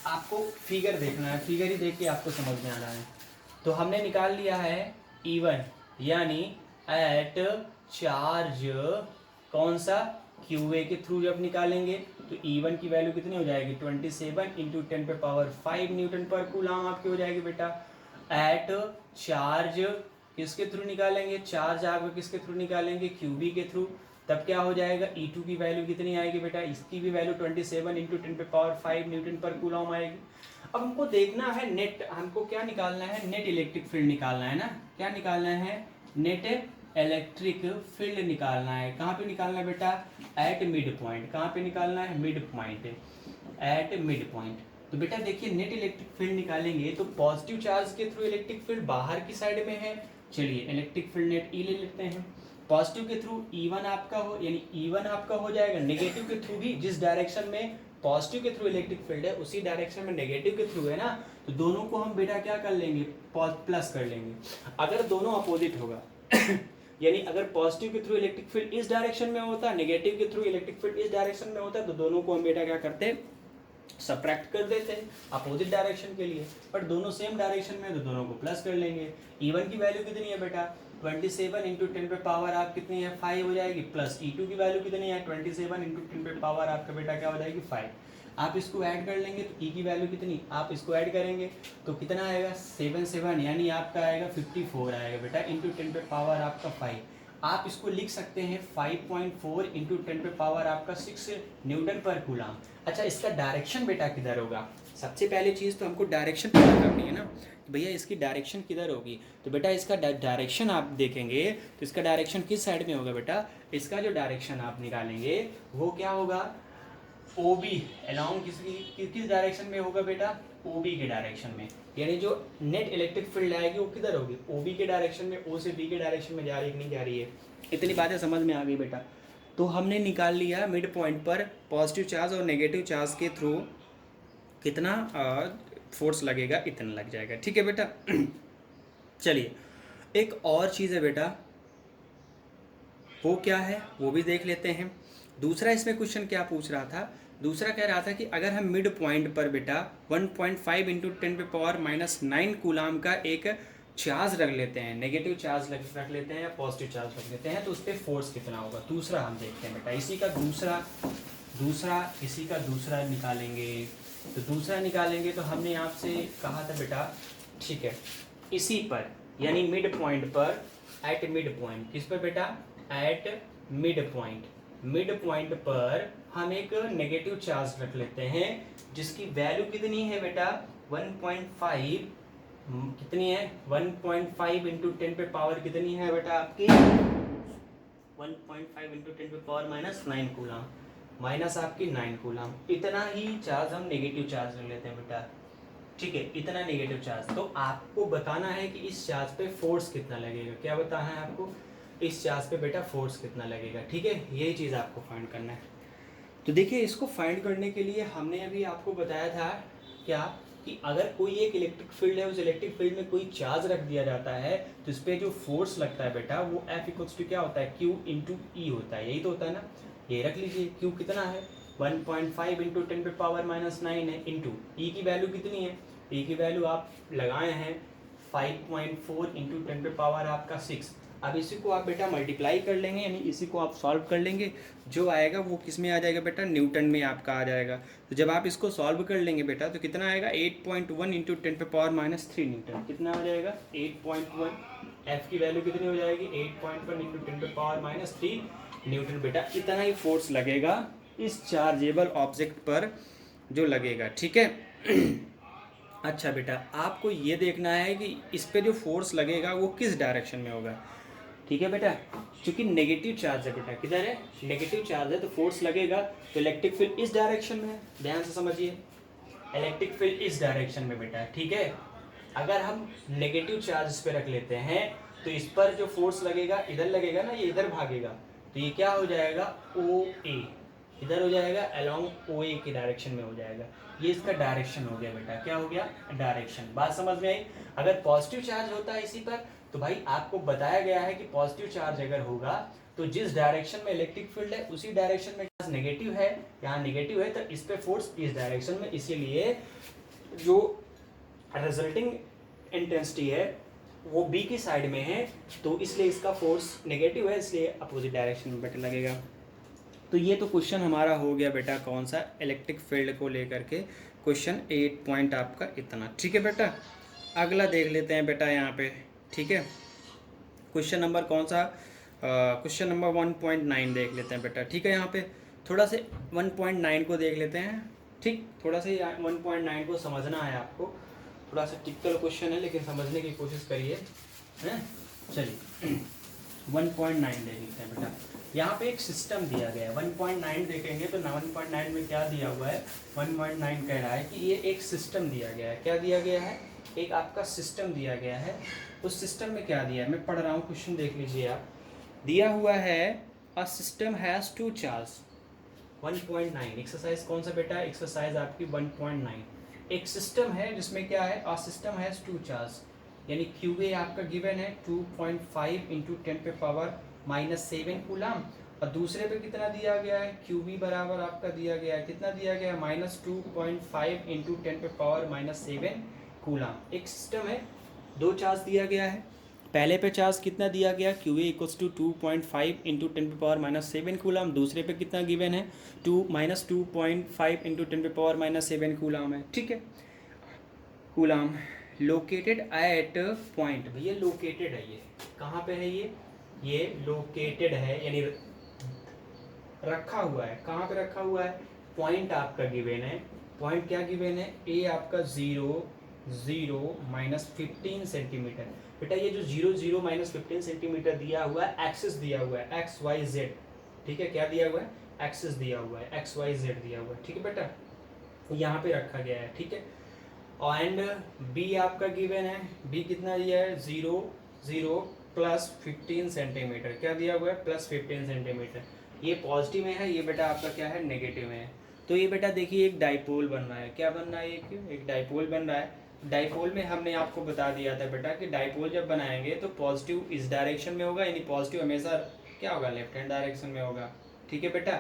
आपको फिगर देखना है, फिगर ही देख के आपको समझ में आना है। तो हमने निकाल लिया है E1, यानी एट चार्ज कौन सा, QA के थ्रू जब निकालेंगे तो E1 की वैल्यू कितनी हो जाएगी 27 × 10 पे पावर 5 न्यूटन पर कूलम आपकी हो जाएगी बेटा। एट चार्ज किसके थ्रू निकालेंगे, चार्ज आप किसके थ्रू निकालेंगे, QB के थ्रू, तब क्या हो जाएगा E2 की वैल्यू कितनी आएगी बेटा, इसकी भी वैल्यू 27 × 10 पे पावर 5 न्यूटन पर कूलम आएगी। अब हमको देखना है नेट, हमको क्या निकालना है, नेट इलेक्ट्रिक फील्ड निकालना है ना, क्या निकालना है, नेट इलेक्ट्रिक फील्ड निकालना है। कहाँ पे निकालना है बेटा, एट मिड पॉइंट, कहाँ पे निकालना है, mid point, at mid point. तो बेटा देखिए नेट इलेक्ट्रिक फील्ड निकालेंगे तो पॉजिटिव चार्ज के थ्रू इलेक्ट्रिक फील्ड बाहर की साइड में है, चलिए इलेक्ट्रिक फील्ड नेट E ले लेते हैं। पॉजिटिव के थ्रू E1 आपका हो, यानी E1 आपका हो जाएगा। नेगेटिव के थ्रू भी जिस डायरेक्शन में पॉजिटिव के थ्रू इलेक्ट्रिक फील्ड है उसी डायरेक्शन में नेगेटिव के थ्रू है ना, तो दोनों को हम बेटा क्या कर लेंगे, प्लस कर लेंगे। अगर दोनों अपोजिट होगा यानी अगर पॉजिटिव के थ्रू इलेक्ट्रिक फील्ड इस डायरेक्शन में होता है, नेगेटिव के थ्रू इलेक्ट्रिक फील्ड इस डायरेक्शन में होता है, तो दोनों को हम बेटा क्या करते हैं, सब्ट्रैक्ट कर देते हैं अपोजिट डायरेक्शन के लिए। पर दोनों सेम डायरेक्शन में तो दोनों को प्लस कर लेंगे। E1 की वैल्यू कितनी है बेटा, 27 × 10 पे पावर आप कितनी है 5 हो जाएगी, प्लस E2 की वैल्यू कितनी है 27 × 10 पे पावर आपका बेटा क्या हो जाएगी 5। आप इसको ऐड कर लेंगे तो E की वैल्यू कितनी, आप इसको ऐड करेंगे तो कितना आएगा 7 यानी आपका आएगा 54 आएगा बेटा, इंटू 10 पे पावर आपका 5। आप इसको लिख सकते हैं 5.4 × 10 पे पावर आपका 6 न्यूटन पर कूलम। अच्छा इसका डायरेक्शन बेटा किधर होगा, सबसे पहले चीज़ तो हमको डायरेक्शन पता करनी है ना कि भैया इसकी डायरेक्शन किधर होगी। तो बेटा इसका डायरेक्शन आप देखेंगे तो इसका डायरेक्शन किस साइड में होगा बेटा, इसका जो डायरेक्शन आप निकालेंगे वो क्या होगा, ओ बी अलॉन्ग किस डायरेक्शन में होगा बेटा, ओ बी के डायरेक्शन में। यानी जो नेट इलेक्ट्रिक फील्ड आएगी वो किधर होगी, ओ बी के डायरेक्शन में, ओ से बी के डायरेक्शन में जा रही है कि नहीं जा रही है। इतनी बातें समझ में आ गई बेटा। तो हमने निकाल लिया मिड पॉइंट पर पॉजिटिव चार्ज और नेगेटिव चार्ज के थ्रू कितना फोर्स लगेगा, इतना लग जाएगा। ठीक है बेटा। चलिए एक और चीज़ है बेटा, वो क्या है वो भी देख लेते हैं। दूसरा इसमें क्वेश्चन क्या पूछ रहा था, दूसरा कह रहा था कि अगर हम मिड पॉइंट पर बेटा 1.5 इंटू 10⁻⁹ कूलाम का एक चार्ज रख लेते हैं, नेगेटिव चार्ज रख लेते हैं या पॉजिटिव चार्ज रख लेते हैं, तो उस पर फोर्स कितना होगा। दूसरा हम देखते हैं बेटा, इसी का दूसरा निकालेंगे। तो दूसरा निकालेंगे तो हमने आपसे कहा था बेटा, ठीक है, इसी पर यानी मिड पॉइंट पर, एट मिड पॉइंट, किस पर बेटा, एट मिड पॉइंट पर हम एक नेगेटिव चार्ज रख लेते हैं जिसकी वैल्यू कितनी है बेटा 1.5, कितनी है 1.5 इंटू 10 पे पावर कितनी है बेटा आपकी 1.5 इंटू 10 पे पावर -9 कूलाम, माइनस आपकी 9 कूलाम। इतना ही चार्ज हम नेगेटिव चार्ज रख लेते हैं बेटा। ठीक है, इतना नेगेटिव चार्ज। तो आपको बताना है कि इस चार्ज पे फोर्स कितना लगेगा। क्या बताना है आपको, इस चार्ज पे बेटा फोर्स कितना लगेगा। ठीक है, यही चीज़ आपको फाइंड करना है। तो देखिए इसको फाइंड करने के लिए हमने अभी आपको बताया था क्या, कि अगर कोई एक इलेक्ट्रिक फील्ड है, उस इलेक्ट्रिक फील्ड में कोई चार्ज रख दिया जाता है तो इस पर जो फोर्स लगता है बेटा वो F इक्वल्स टू क्या होता है, Q इंटू ई होता है। यही तो होता है ना, ये रख लीजिए। Q कितना है 1.5 इंटू 10 पे पावर -9 है, इंटू ई की वैल्यू कितनी है, ई की वैल्यू आप लगाए हैं 5.4 इंटू 10 पे पावर आपका 6। अब इसी को आप बेटा मल्टीप्लाई कर लेंगे, यानी इसी को आप सॉल्व कर लेंगे, जो आएगा वो किस में आ जाएगा बेटा, न्यूटन में आपका आ जाएगा। तो जब आप इसको सॉल्व कर लेंगे बेटा तो कितना आएगा 8.1 इंटू 10 पे पावर -3 न्यूटन। कितना आ जाएगा 8.1। एफ की वैल्यू कितनी हो जाएगी 8.1 इंटू 10 पे पावर -3 न्यूटन। बेटा इतना ही फोर्स लगेगा इस चार्जेबल ऑब्जेक्ट पर जो लगेगा। ठीक है। अच्छा बेटा आपको ये देखना है कि इस पे जो फोर्स लगेगा वो किस डायरेक्शन में होगा। ठीक है बेटा, क्योंकि नेगेटिव चार्ज है बेटा, किधर है, नेगेटिव चार्ज है, तो फोर्स लगेगा। तो इलेक्ट्रिक फील्ड इस डायरेक्शन में है, ध्यान से समझिए, इलेक्ट्रिक फील्ड इस डायरेक्शन में बेटा। ठीक है, अगर हम नेगेटिव चार्ज इस पे रख लेते हैं तो इस पर जो फोर्स लगेगा इधर लगेगा ना, ये इधर भागेगा, तो ये क्या हो जाएगा ओ ए, इधर हो जाएगा अलॉन्ग ओ ए की डायरेक्शन में हो जाएगा। ये इसका डायरेक्शन हो गया बेटा, क्या हो गया डायरेक्शन। बात समझ में आई। अगर पॉजिटिव चार्ज होता है इसी पर तो भाई आपको बताया गया है कि पॉजिटिव चार्ज अगर होगा तो जिस डायरेक्शन में इलेक्ट्रिक फील्ड है उसी डायरेक्शन में चार्ज नेगेटिव है, यहाँ नेगेटिव है तो इस पे फोर्स इस डायरेक्शन में, इसीलिए जो रिजल्टिंग इंटेंसिटी है वो बी की साइड में है, तो इसलिए इसका फोर्स नेगेटिव है, इसलिए अपोजिट डायरेक्शन में बेटा लगेगा। तो ये तो क्वेश्चन हमारा हो गया बेटा कौन सा, इलेक्ट्रिक फील्ड को लेकर के क्वेश्चन 8 पॉइंट आपका इतना। ठीक है बेटा, अगला देख लेते हैं बेटा यहाँ पे। ठीक है, क्वेश्चन नंबर कौन सा, क्वेश्चन नंबर 1.9 देख लेते हैं बेटा। ठीक है, यहाँ पे थोड़ा से 1.9 को देख लेते हैं। ठीक, थोड़ा सा 1.9 को समझना है आपको, थोड़ा सा टिपिकल क्वेश्चन है लेकिन समझने की कोशिश करिए, हैं। चलिए 1.9 देख लेते हैं बेटा। यहाँ पे एक सिस्टम दिया गया है, 1.9 देखेंगे तो 1.9 में क्या दिया हुआ है, 1.9 कह रहा है कि ये एक सिस्टम दिया गया है। क्या दिया गया है, एक आपका सिस्टम दिया गया है। उस सिस्टम में क्या दिया है, मैं पढ़ रहा हूँ, क्वेश्चन देख लीजिए आप। दिया हुआ है a system has two charge 1.9। Exercise कौन सा बेटा, एक्सरसाइज आपकी 1.9। एक सिस्टम है जिसमें क्या है, a system has two charge, यानी क्यू ए आपका गिवन है 2.5 इंटू 10 पे पावर -7 कूलाम, और दूसरे पे कितना दिया गया है, क्यू बी बराबर आपका दिया गया है, कितना दिया गया है -2.5 इंटू 10 पे पावर -7 कूलाम। एक सिस्टम है, दो चार्ज दिया गया है। पहले पे चार्ज कितना दिया गया, Q A equals to 2.5 into 10 पे पावर -7 कूलाम। दूसरे पे कितना गिवन है, 2.5 इंटू 10 पे पावर -7 कूलाम है। ठीक है, कूलाम लोकेटेड एट पॉइंट, भैया लोकेटेड है, ये कहाँ पे है, ये लोकेटेड है यानी रखा हुआ है। कहाँ पे रखा हुआ है, पॉइंट आपका गिवन है पॉइंट क्या गिवन है, ए आपका 0 0 माइनस 15 सेंटीमीटर। बेटा ये जो 0 0 माइनस 15 सेंटीमीटर दिया हुआ है, एक्सिस दिया हुआ है एक्स वाई जेड, ठीक है, क्या दिया हुआ है, एक्सिस दिया हुआ है, एक्स वाई जेड दिया हुआ है, ठीक है बेटा, यहाँ पे रखा गया है, ठीक है। और एंड बी आपका गिवन है, बी कितना दिया है, 0 0 प्लस 15 सेंटीमीटर, क्या दिया हुआ है, प्लस 15 सेंटीमीटर। ये पॉजिटिव में है, ये बेटा आपका क्या है, नेगेटिव में है। तो ये बेटा देखिए एक डाइपोल बन रहा है, क्या बन रहा है, एक डाइपोल बन रहा है। डाइपोल में हमने आपको बता दिया था बेटा कि डाइपोल जब बनाएंगे तो पॉजिटिव इस डायरेक्शन में होगा, यानी पॉजिटिव हमेशा क्या होगा, लेफ्ट हैंड डायरेक्शन में होगा, ठीक है बेटा।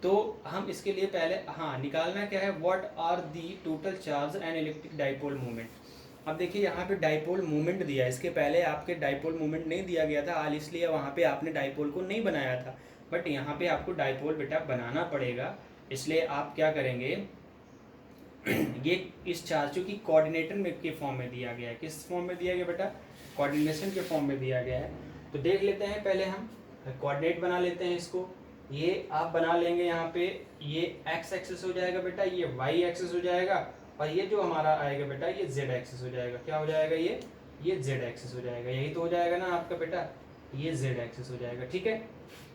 तो हम इसके लिए पहले हाँ निकालना क्या है, what are the total charge and electric dipole movement. अब देखिए यहाँ पे डाइपोल मूवमेंट दिया है, इसके पहले आपके डाइपोल मूवमेंट नहीं दिया गया था हाल, इसलिए वहाँ पे आपने डाइपोल को नहीं बनाया था, बट यहाँ पे आपको डाइपोल बेटा बनाना पड़ेगा। इसलिए आप क्या करेंगे, ये इस चार्ज की कोऑर्डिनेटर में के फॉर्म में दिया गया है, किस फॉर्म में दिया गया बेटा, कोऑर्डिनेशन के फॉर्म में दिया गया है। तो देख लेते हैं, पहले हम कोऑर्डिनेट बना लेते हैं इसको। ये आप बना लेंगे, यहाँ पे ये एक्स एक्सिस हो जाएगा बेटा, ये वाई एक्सिस हो जाएगा, और ये जो हमारा आएगा बेटा ये जेड एक्सिस हो जाएगा, क्या हो जाएगा, ये जेड एक्सिस हो जाएगा, यही तो हो जाएगा ना आपका बेटा, ये जेड एक्सिस हो जाएगा, ठीक है।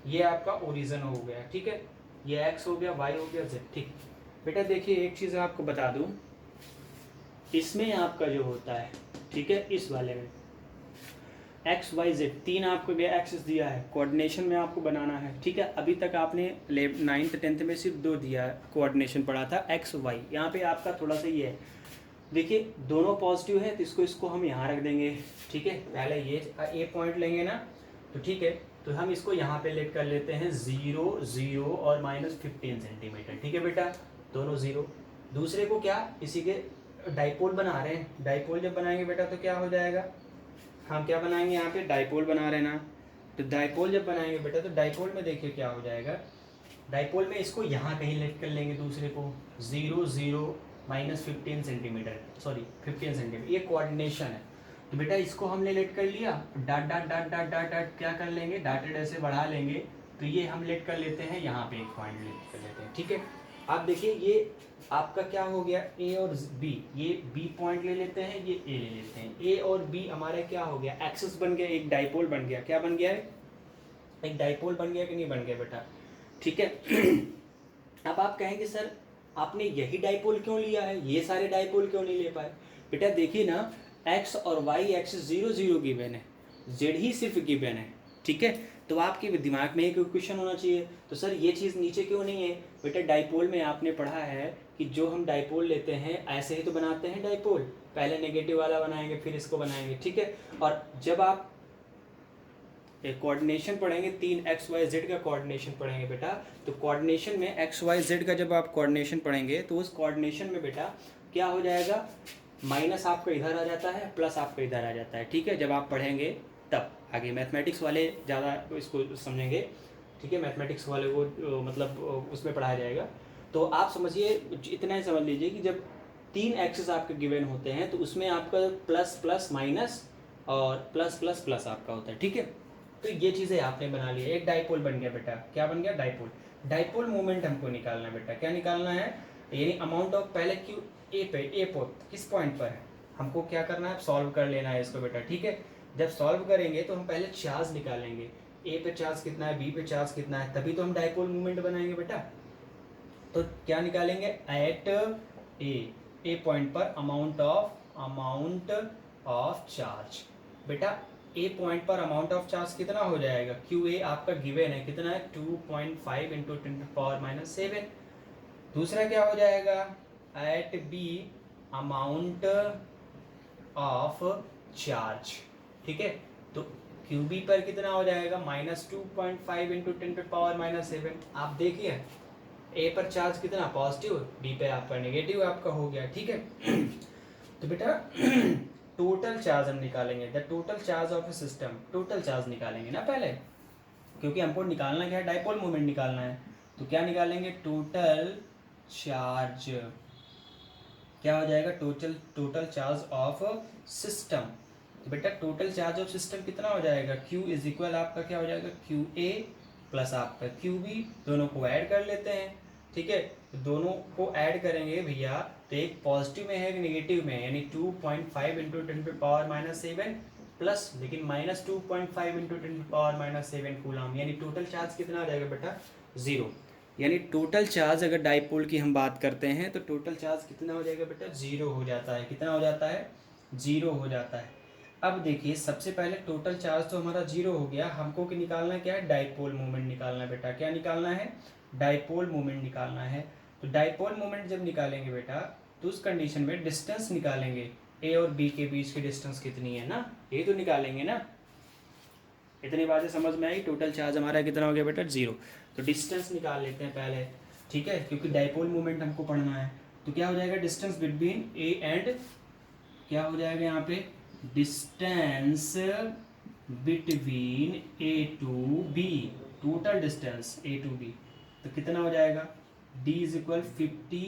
ये आपका ओरिजिन हो गया, ठीक है, ये एक्स हो गया, वाई हो गया, जेड, ठीक। बेटा देखिए एक चीज़ आपको बता दूं, इसमें आपका जो होता है, ठीक है, इस वाले में एक्स वाई जेड तीन आपको एक्सिस दिया है, कोऑर्डिनेशन में आपको बनाना है, ठीक है। अभी तक आपने 9th 10th में सिर्फ 2 दिया है, कोऑर्डिनेशन पढ़ा था एक्स वाई, यहाँ पे आपका थोड़ा सा ये है, देखिए दोनों पॉजिटिव है तो इसको हम यहाँ रख देंगे, ठीक है। पहले ये ए पॉइंट लेंगे ना, तो ठीक है, तो हम इसको यहाँ पे लेट कर लेते हैं 0 0 और माइनस 15 सेंटीमीटर, ठीक है बेटा, दोनों 0। दूसरे को क्या, इसी के डाइपोल बना रहे हैं, डाइपोल जब बनाएंगे बेटा तो क्या हो जाएगा, हम क्या बनाएंगे, यहाँ पे डाइपोल बना रहे ना, तो डाइपोल जब बनाएंगे बेटा तो डाइपोल में देखिए क्या हो जाएगा, डाइपोल में इसको यहाँ कहीं लेट कर लेंगे, दूसरे को 0 0 माइनस 15 सेंटीमीटर, सॉरी 15 सेंटीमीटर, ये कोऑर्डिनेशन है। तो बेटा इसको हमने लेट कर लिया, dot dot dot dot dot dot क्या कर लेंगे, डाटेड ऐसे बढ़ा लेंगे, तो ये हम लेट कर लेते हैं, यहाँ पे एक पॉइंट लेट कर लेते हैं, ठीक है। आप देखिए ये आपका क्या हो गया, ए और बी, ये बी पॉइंट ले लेते हैं, ये ए ले लेते हैं, ए और बी हमारे क्या हो गया, एक्सिस बन गया, एक डाइपोल बन गया, क्या बन गया है, एक डाइपोल बन गया कि नहीं बन गया बेटा, ठीक है। अब आप कहेंगे सर आपने यही डाइपोल क्यों लिया है, ये सारे डाइपोल क्यों नहीं ले पाए। बेटा देखिए ना, एक्स और वाई एक्सिस 0 0 गिवन है, जेड ही सिर्फ गिवन है, ठीक है। तो आपके दिमाग में एक क्वेश्चन होना चाहिए, तो सर ये चीज़ नीचे क्यों नहीं है। बेटा डाइपोल में आपने पढ़ा है कि जो हम डाइपोल लेते हैं ऐसे ही तो बनाते हैं डाइपोल, पहले नेगेटिव वाला बनाएंगे फिर इसको बनाएंगे, ठीक है। और जब आप कोऑर्डिनेशन पढ़ेंगे, 3 एक्स वाई जेड का कोऑर्डिनेशन पढ़ेंगे बेटा, तो कोऑर्डिनेशन में एक्स वाई जेड का जब आप कोऑर्डिनेशन पढ़ेंगे तो उस कोऑर्डिनेशन में बेटा क्या हो जाएगा, माइनस आपका इधर आ जाता है, प्लस आपका इधर आ जाता है, ठीक है। जब आप पढ़ेंगे तब आगे मैथमेटिक्स वाले ज़्यादा इसको समझेंगे, ठीक है, मैथमेटिक्स वाले को मतलब उसमें पढ़ाया जाएगा। तो आप समझिए, इतना ही समझ लीजिए कि जब 3 एक्सिस आपके गिवन होते हैं तो उसमें आपका प्लस प्लस माइनस और प्लस प्लस प्लस आपका होता है, ठीक है। तो ये चीज़ें आपने बना ली, एक डाइपोल बन गया बेटा, क्या बन गया, डाइपोल। डाइपोल मोमेंट हमको निकालना है बेटा, क्या निकालना है, यानी अमाउंट ऑफ, पहले क्यू ए पे, ए किस पॉइंट पर है, हमको क्या करना है, सॉल्व कर लेना है इसको बेटा, ठीक है। जब सॉल्व करेंगे तो हम पहले चार्ज निकालेंगे, ए पे चार्ज कितना है, बी पे चार्ज कितना है, तभी तो हम डाइपोल मूवमेंट बनाएंगे बेटा। तो क्या निकालेंगे, एट ए पॉइंट पर अमाउंट ऑफ चार्ज। बेटा ए पॉइंट पर अमाउंट ऑफ चार्ज कितना हो जाएगा, क्यू ए आपका गिवन है, कितना है 2.5 इंटू 10⁻⁷। दूसरा क्या हो जाएगा, at B amount of charge, ठीक है। तो क्यू बी पर कितना हो जाएगा, -2.5 इंटू 10⁻⁷। आप देखिए ए पर चार्ज कितना पॉजिटिव, बी पे आपका नेगेटिव आपका हो गया, ठीक है। तो बेटा टोटल चार्ज हम निकालेंगे, the total charge of A system, total charge निकालेंगे ना पहले, क्योंकि हमको निकालना क्या है, डाइपोल मोमेंट निकालना है। तो क्या निकालेंगे, टोटल चार्ज, क्या हो जाएगा, टोटल चार्ज ऑफ सिस्टम। तो बेटा टोटल चार्ज ऑफ सिस्टम कितना हो जाएगा, Q इज इक्वल आपका क्या हो जाएगा, QA प्लस आपका QB, दोनों को ऐड कर लेते हैं, ठीक है। तो दोनों को ऐड करेंगे भैया, तो एक पॉजिटिव में है एक नेगेटिव में, यानी 2.5 इंटू 10⁻⁷ प्लस, लेकिन -2.5 इंटू 10⁻⁷ कूलम, यानी टोटल चार्ज कितना आ जाएगा बेटा, 0। यानी टोटल चार्ज अगर डाइपोल की हम बात करते हैं तो टोटल चार्ज कितना हो जाएगा बेटा, 0 हो जाता है। कितना हो जाता है, 0 हो जाता है। अब देखिए सबसे पहले टोटल चार्ज तो हमारा 0 हो गया, हमको कि निकालना क्या है, डाइपोल मोमेंट निकालना है बेटा। क्या निकालना है, डाइपोल मोमेंट निकालना है। तो डाइपोल मोमेंट जब निकालेंगे बेटा, तो उस कंडीशन में डिस्टेंस निकालेंगे, ए और बी के बीच की डिस्टेंस कितनी है ना, ये तो निकालेंगे ना। इतनी बातें समझ में आई। टोटल चार्ज हमारा कितना हो गया बेटा, 0। तो डिस्टेंस निकाल लेते हैं पहले, ठीक है, क्योंकि डाइपोल मोमेंट हमको पढ़ना है। तो क्या हो जाएगा, डिस्टेंस बिटवीन ए एंड, क्या हो जाएगा यहाँ पे, distance between A to B, total distance A to B, तो कितना हो जाएगा, d इज इक्वल 50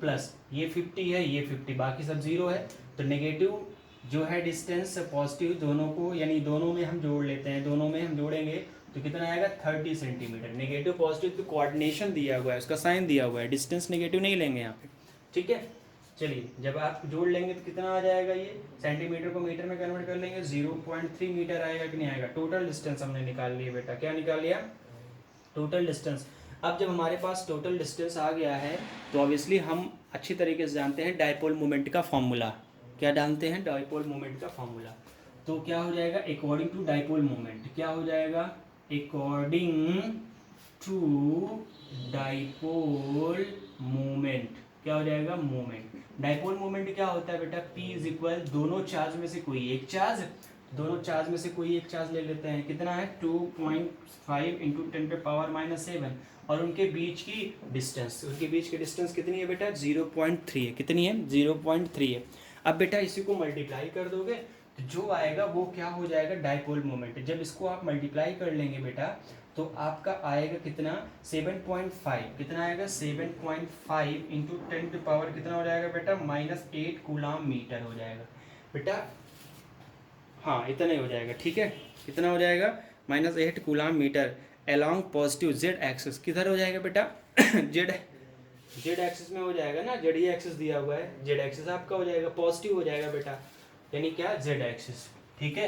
प्लस ये 50 है, ये 50, बाकी सब 0 है। तो नेगेटिव जो है डिस्टेंस पॉजिटिव दोनों को, यानी दोनों में हम जोड़ लेते हैं, दोनों में हम जोड़ेंगे तो कितना आएगा, 30 सेंटीमीटर। नेगेटिव पॉजिटिव तो कोऑर्डिनेशन दिया हुआ है, उसका साइन दिया हुआ है, डिस्टेंस नेगेटिव नहीं लेंगे यहाँ पे, ठीक है। चलिए जब आप जोड़ लेंगे तो कितना आ जाएगा, ये सेंटीमीटर को मीटर में कन्वर्ट कर लेंगे, 0.3 मीटर आएगा कि नहीं आएगा। टोटल डिस्टेंस हमने निकाल लिया बेटा, क्या निकाल लिया, टोटल डिस्टेंस। अब जब हमारे पास टोटल डिस्टेंस आ गया है तो ऑब्वियसली हम अच्छी तरीके से जानते हैं डाइपोल मोमेंट का फॉर्मूला। क्या जानते हैं, डाइपोल मोमेंट का फॉर्मूला। तो क्या हो जाएगा, अकॉर्डिंग टू डाइपोल मोमेंट, क्या हो जाएगा, अकॉर्डिंग टू डाइपोल मोमेंट, क्या हो जाएगा, मोमेंट। डाइपोल मोमेंट क्या होता है बेटा, P इज इक्वल, दोनों चार्ज में से कोई एक चार्ज, दोनों चार्ज में से कोई एक चार्ज ले लेते हैं, कितना है, 2.5 इंटू 10⁻⁷, और उनके बीच की डिस्टेंस, उनके बीच की डिस्टेंस कितनी है बेटा, 0.3 है। कितनी है, 0.3 है। अब बेटा इसी को मल्टीप्लाई कर दोगे तो जो आएगा वो क्या हो जाएगा, डाइपोल मोमेंट। जब इसको आप मल्टीप्लाई कर लेंगे बेटा तो आपका आएगा कितना, 7.5, कितना आएगा, 7.5 इंटू 10⁻, कितना हो जाएगा बेटा, -8 कूलम मीटर हो जाएगा बेटा। हाँ इतना ही हो जाएगा, ठीक है, कितना हो जाएगा, -8 coulomb metre along positive Z axis. किधर हो जाएगा बेटा, जेड एक्सिस में हो जाएगा ना, जेड एक्सिस दिया हुआ है, जेड एक्सिस आपका हो जाएगा, पॉजिटिव हो जाएगा बेटा, यानी क्या, जेड एक्सिस, ठीक है।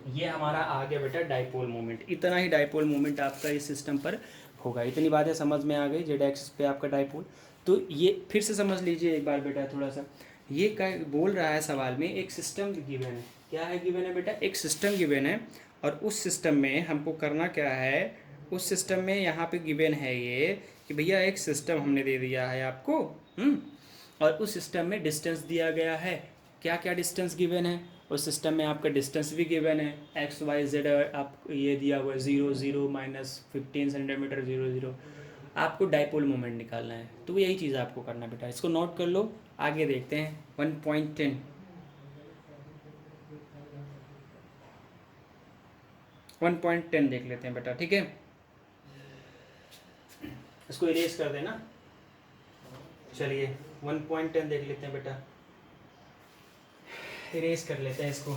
ये हमारा आ गया बेटा डाइपोल मोमेंट। इतना ही डाइपोल मोमेंट आपका इस सिस्टम पर होगा। इतनी बातें समझ में आ गई, जेड एक्सिस पे आपका डाइपोल। तो ये फिर से समझ लीजिए एक बार बेटा थोड़ा सा, ये क्या बोल रहा है सवाल में, एक सिस्टम गिवन है। क्या है गिवन है बेटा, एक सिस्टम गिवन है, और उस सिस्टम में हमको करना क्या है, उस सिस्टम में यहाँ पे गिवन है ये कि भैया एक सिस्टम हमने दे दिया है आपको, और उस सिस्टम में डिस्टेंस दिया गया है। क्या क्या डिस्टेंस गिवन है उस सिस्टम में, आपका डिस्टेंस भी गिवन है, एक्स वाई जेड, आप ये दिया हुआ है 0 0 -15 सेंटीमीटर 0 0। आपको डाइपोल मोमेंट निकालना है, तो यही चीज़ आपको करना बेटा, इसको नोट कर लो। आगे देखते हैं 1.10, 1.10 देख लेते हैं बेटा, ठीक है। इसको इरेज कर देना। चलिए 1.10 देख लेते हैं बेटा, इरेज कर लेते हैं इसको।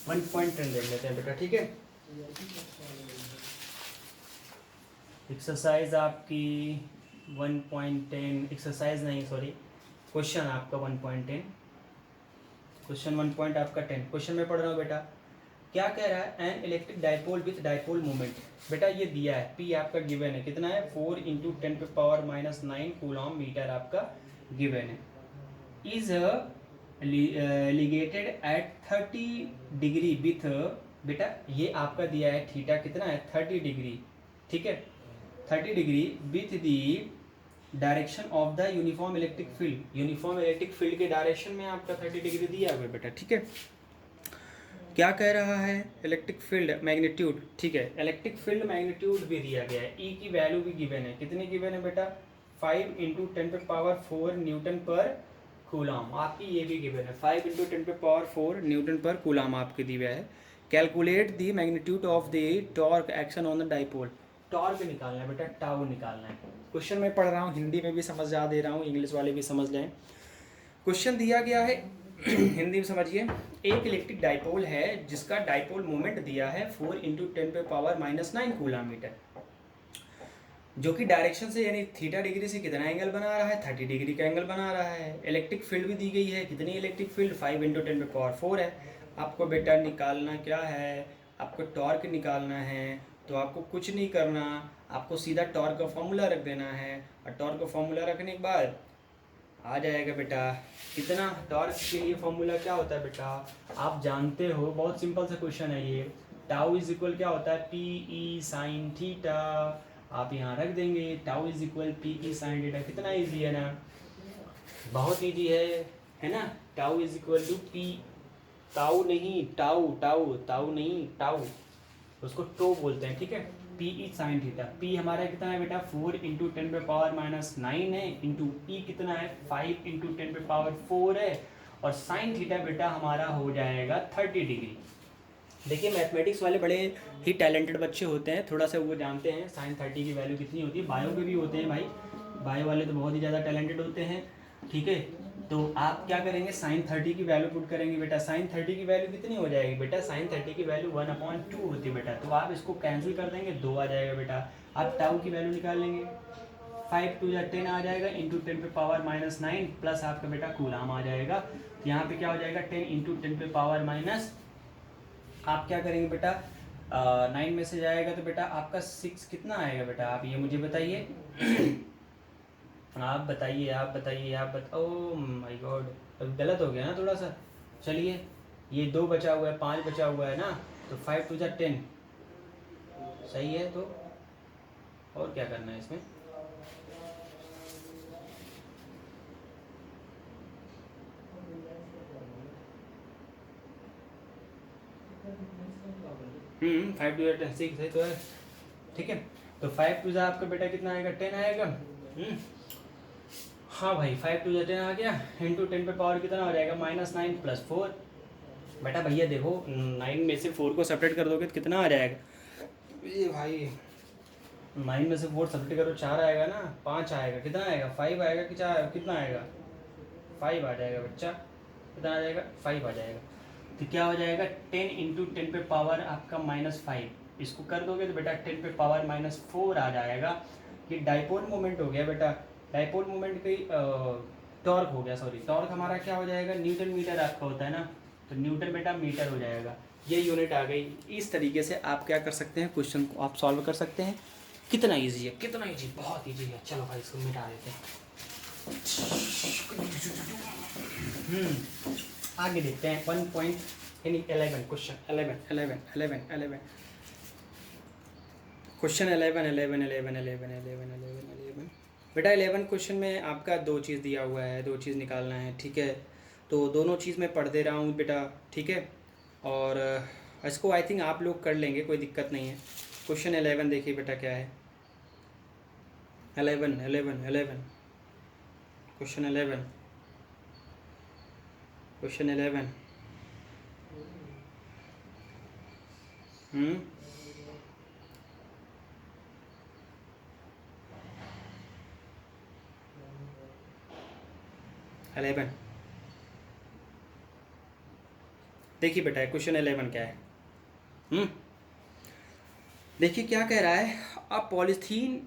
वन पॉइंट 10 देख लेते हैं बेटा, ठीक है। एक्सरसाइज आपकी 1.10, एक्सरसाइज नहीं सॉरी, क्वेश्चन आपका 1.10, क्वेश्चन 1 आपका 10। क्वेश्चन में पढ़ रहा हूँ बेटा, क्या कह रहा है, an electric dipole with dipole moment. बेटा ये दिया है, पी आपका गिवन है, कितना है, 4 इंटू 10⁻⁹ कूलम मीटर आपका गिवन है, इज लिगेटेड एट 30 डिग्री विथ, बेटा ये आपका दिया है थीटा कितना है, 30 डिग्री, ठीक है, 30 degree with the direction of the uniform electric field. Uniform electric field के डायरेक्शन में आपका 30 डिग्री दिया हुआ है बेटा, ठीक है। क्या कह रहा है, इलेक्ट्रिक फील्ड मैग्नीट्यूड, ठीक है, इलेक्ट्रिक फील्ड मैग्नीट्यूड भी दिया गया है, ई की वैल्यू भी गिवन है, कितनी गिवन है बेटा, 5 इंटू 10⁻⁴ न्यूटन पर कूलम, आपकी ये भी गिवन है, 5 इंटू 10⁻⁴ न्यूटन पर कूलम आपके दिया है। Calculate the magnitude of the torque action on the dipole. Torque निकालना है बेटा, टाउ निकालना है। क्वेश्चन में पढ़ रहा हूँ, हिंदी में भी समझा दे रहा हूँ, इंग्लिश वाले भी समझ लें। क्वेश्चन दिया गया है हिंदी में समझिए। एक इलेक्ट्रिक डाइपोल है जिसका डाइपोल मोमेंट दिया है 4 × 10⁻⁹ कूलम, जो कि डायरेक्शन से यानी थीटा डिग्री से कितना एंगल बना रहा है, 30 डिग्री का एंगल बना रहा है। इलेक्ट्रिक फील्ड भी दी गई है, कितनी इलेक्ट्रिक फील्ड, 5 × 10⁻⁴ है। आपको बेटा निकालना क्या है, आपको टॉर्क निकालना है। तो आपको कुछ नहीं करना, आपको सीधा टॉर्क का फॉर्मूला रख देना है, और टॉर्क का फॉर्मूला रखने के बाद आ जाएगा बेटा कितना। टॉर्क के लिए फॉर्मूला क्या होता है बेटा, आप जानते हो, बहुत सिंपल सा क्वेश्चन है ये। टाउ इज इक्वल क्या होता है, पी ई साइन थीटा। आप यहाँ रख देंगे tau is equal P E sine theta. कितना इजी है ना, बहुत इजी है ना। Tau is equal to P, tau नहीं टाउ, टाउ टाउ नहीं टाउ, उसको टो बोलते हैं, ठीक है। P E sine theta, P हमारा कितना है बेटा 4 × 10⁻⁹ है, इंटू ई कितना है 5 × 10⁻⁴ है, और साइन थीटा बेटा हमारा हो जाएगा 30 डिग्री। देखिए मैथमेटिक्स वाले बड़े ही टैलेंटेड बच्चे होते हैं, थोड़ा सा वो जानते हैं साइन 30 की वैल्यू कितनी होती है। बायो के भी होते हैं भाई, बायो वाले तो बहुत ही ज़्यादा टैलेंटेड होते हैं, ठीक है। तो आप क्या करेंगे, साइन 30 की वैल्यू पुट करेंगे बेटा। साइन 30 की वैल्यू कितनी हो जाएगी बेटा, साइन 30 की वैल्यू 1/2 होती है बेटा। तो आप इसको कैंसिल कर देंगे, 2 आ जाएगा बेटा। आप टाउ की वैल्यू निकाल लेंगे, 5 × 10 आ जाएगा, इंटू 10⁻⁹ प्लस आपका बेटा कूलाम आ जाएगा। तो यहाँ पे क्या हो जाएगा 10 × 10⁻⁻, आप क्या करेंगे बेटा 9 में से जाएगा तो बेटा आपका 6 कितना आएगा बेटा, आप ये मुझे बताइए। आप बताइए, आप बताइए, आप ओह माय गॉड, अब गलत हो गया ना थोड़ा सा। चलिए ये 2 बचा हुआ है, 5 बचा हुआ है ना, तो 5 × 10 सही है। तो और क्या करना है इसमें, फाइव टू 10 6 है तो है, ठीक है। तो 5 × आपका बेटा कितना आएगा 10 आएगा। हाँ भाई 5 × 10 आ गया, इंटू 10 कितना हो जाएगा -9 + 4। बेटा भैया देखो 9 में से 4 को सपरेट कर दोगे तो कितना आ जाएगा, ये भाई 9 में से 4 सपरेट करो 4 आएगा ना, 5 आएगा, कितना आएगा 5 आएगा कि 4, कितना आएगा 5 आ जाएगा बच्चा, कितना आ जाएगा 5 आ जाएगा। तो क्या हो जाएगा 10 × 10 आपका -5, इसको कर दोगे तो बेटा 10 - 4 आ जाएगा। ये डाइपोल मोमेंट हो गया बेटा, डाइपोल मोमेंट की टॉर्क हो गया, सॉरी टॉर्क हमारा क्या हो जाएगा, न्यूटन मीटर आपका होता है ना, तो न्यूटन बेटा मीटर हो जाएगा। ये यूनिट आ गई। इस तरीके से आप क्या कर सकते हैं, क्वेश्चन को आप सॉल्व कर सकते हैं। कितना ईजी है, कितना ईजी, बहुत ईजी है। चलो भाई इसको मिटा देते हैं। आगे देखते हैं 1.11 क्वेश्चन 11 क्वेश्चन 11 बेटा 11 क्वेश्चन में आपका 2 चीज़ दिया हुआ है, 2 चीज़ निकालना है, ठीक है। तो दोनों चीज़ मैं पढ़ दे रहा हूँ बेटा, ठीक है। और इसको आई थिंक आप लोग कर लेंगे, कोई दिक्कत नहीं है। क्वेश्चन 11 देखिए बेटा क्या है, 11 क्वेश्चन 11 11 देखिए बेटा क्वेश्चन 11 क्या है। देखिए क्या कह रहा है, अ पॉलीथीन,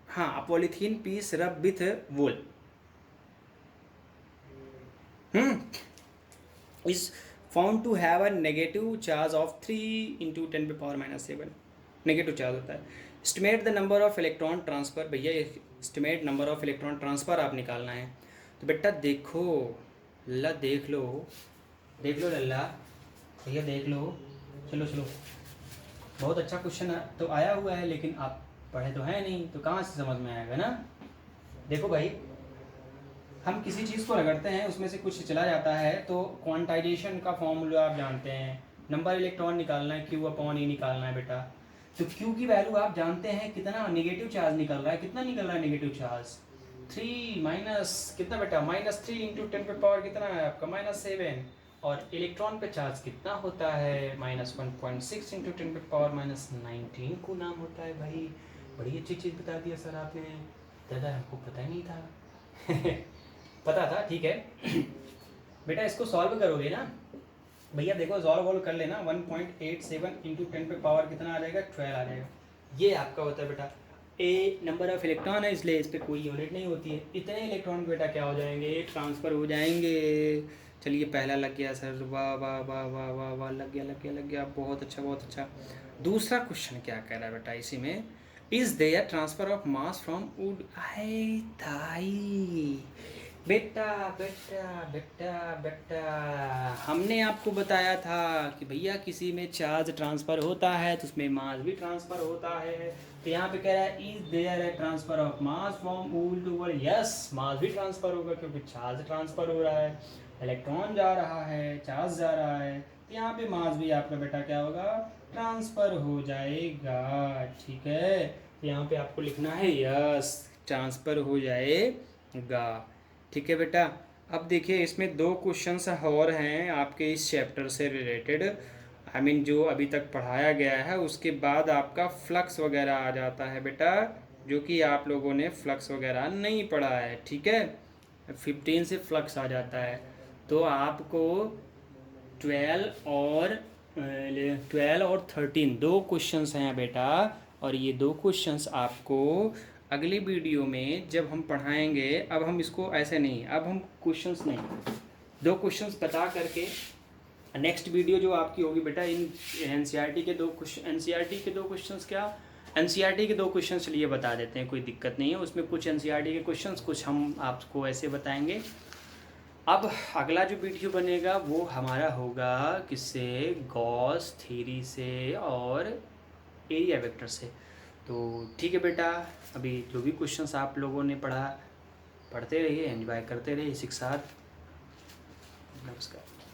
हाँ अ पॉलीथीन पीस रब with wool is found to have a negative charge of 3 × 10⁻⁷ negative charge होता है। Estimate the number of electron transfer, भैया estimate number of electron transfer आप निकालना है। तो बेटा देखो लल्ला, देख लो लल्ला भैया, देख लो, चलो बहुत अच्छा क्वेश्चन तो आया हुआ है, लेकिन आप पढ़े तो हैं नहीं, तो कहाँ से समझ में आएगा ना। देखो भाई हम किसी चीज़ को रगड़ते हैं, उसमें से कुछ चला जाता है, तो क्वांटाइजेशन का फॉर्मूला आप जानते हैं, नंबर इलेक्ट्रॉन निकालना है, Q/E निकालना है बेटा। तो Q की वैल्यू आप जानते हैं, कितना नेगेटिव चार्ज निकल रहा है, कितना निकल रहा है नेगेटिव चार्ज 3 माइनस कितना बेटा -3 × 10 कितना है आपका -7, और इलेक्ट्रॉन पे चार्ज कितना होता है -1.6 × 10 कूलम होता है। भाई बड़ी अच्छी चीज़ बता दिया सर आपने, दादा हमको पता ही नहीं था। पता था, ठीक है। बेटा इसको सॉल्व करोगे ना भैया, देखो सॉल्व कर लेना। 1.87 इंटू 10 पे पावर कितना आ जाएगा, 12 आ जाएगा। ये आपका होता है बेटा ए नंबर ऑफ इलेक्ट्रॉन है, इसलिए इस पर कोई यूनिट नहीं होती है। इतने इलेक्ट्रॉन बेटा क्या हो जाएंगे, ट्रांसफ़र हो जाएंगे। चलिए पहला लग गया सर, वाह वाह वाह वाह वाह वाह, लग गया लग गया लग गया, बहुत अच्छा बहुत अच्छा। दूसरा क्वेश्चन क्या कह रहा है बेटा इसी में, is there transfer of mass from wood, I thigh. बेटा बेटा बेटा बेटा, हमने आपको बताया था कि भैया किसी में चार्ज ट्रांसफ़र होता है तो उसमें मास भी ट्रांसफ़र होता है। तो यहाँ पे कह रहा है इज देयर है transfer of mass from wool to world, yes mass भी ट्रांसफ़र होगा क्योंकि चार्ज ट्रांसफ़र हो रहा है, इलेक्ट्रॉन जा रहा है, चार्ज जा रहा है, तो यहाँ पे मास भी आपका बेटा क्या होगा, ट्रांसफ़र हो जाएगा। ठीक है, तो यहाँ पे आपको लिखना है यस ट्रांसफ़र हो जाएगा। ठीक है बेटा, अब देखिए इसमें 2 क्वेश्चंस और हैं आपके इस चैप्टर से रिलेटेड, आई मीन जो अभी तक पढ़ाया गया है। उसके बाद आपका फ्लक्स वगैरह आ जाता है बेटा, जो कि आप लोगों ने फ्लक्स वगैरह नहीं पढ़ा है। ठीक है, 15 से फ्लक्स आ जाता है। तो आपको 12 और 13 2 क्वेश्चंस हैं बेटा, और ये 2 क्वेश्चंस आपको अगली वीडियो में जब हम पढ़ाएंगे, अब हम इसको ऐसे नहीं, अब हम क्वेश्चंस नहीं, 2 क्वेश्चंस बता करके नेक्स्ट वीडियो जो आपकी होगी बेटा, इन एनसीईआरटी के 2 क्वेश्चन, एनसीईआरटी के 2 क्वेश्चंस क्या, एनसीईआरटी के 2 क्वेश्चंस चलिए बता देते हैं, कोई दिक्कत नहीं है उसमें। कुछ एनसीईआरटी के क्वेश्चंस, कुछ हम आपको ऐसे बताएंगे। अब अगला जो वीडियो बनेगा वो हमारा होगा किससे, गॉस थ्योरी से और एरिया वेक्टर से। तो ठीक है बेटा, अभी जो भी क्वेश्चंस आप लोगों ने पढ़ा, पढ़ते रहिए, एंजॉय करते रहिए इसी के साथ। नमस्कार।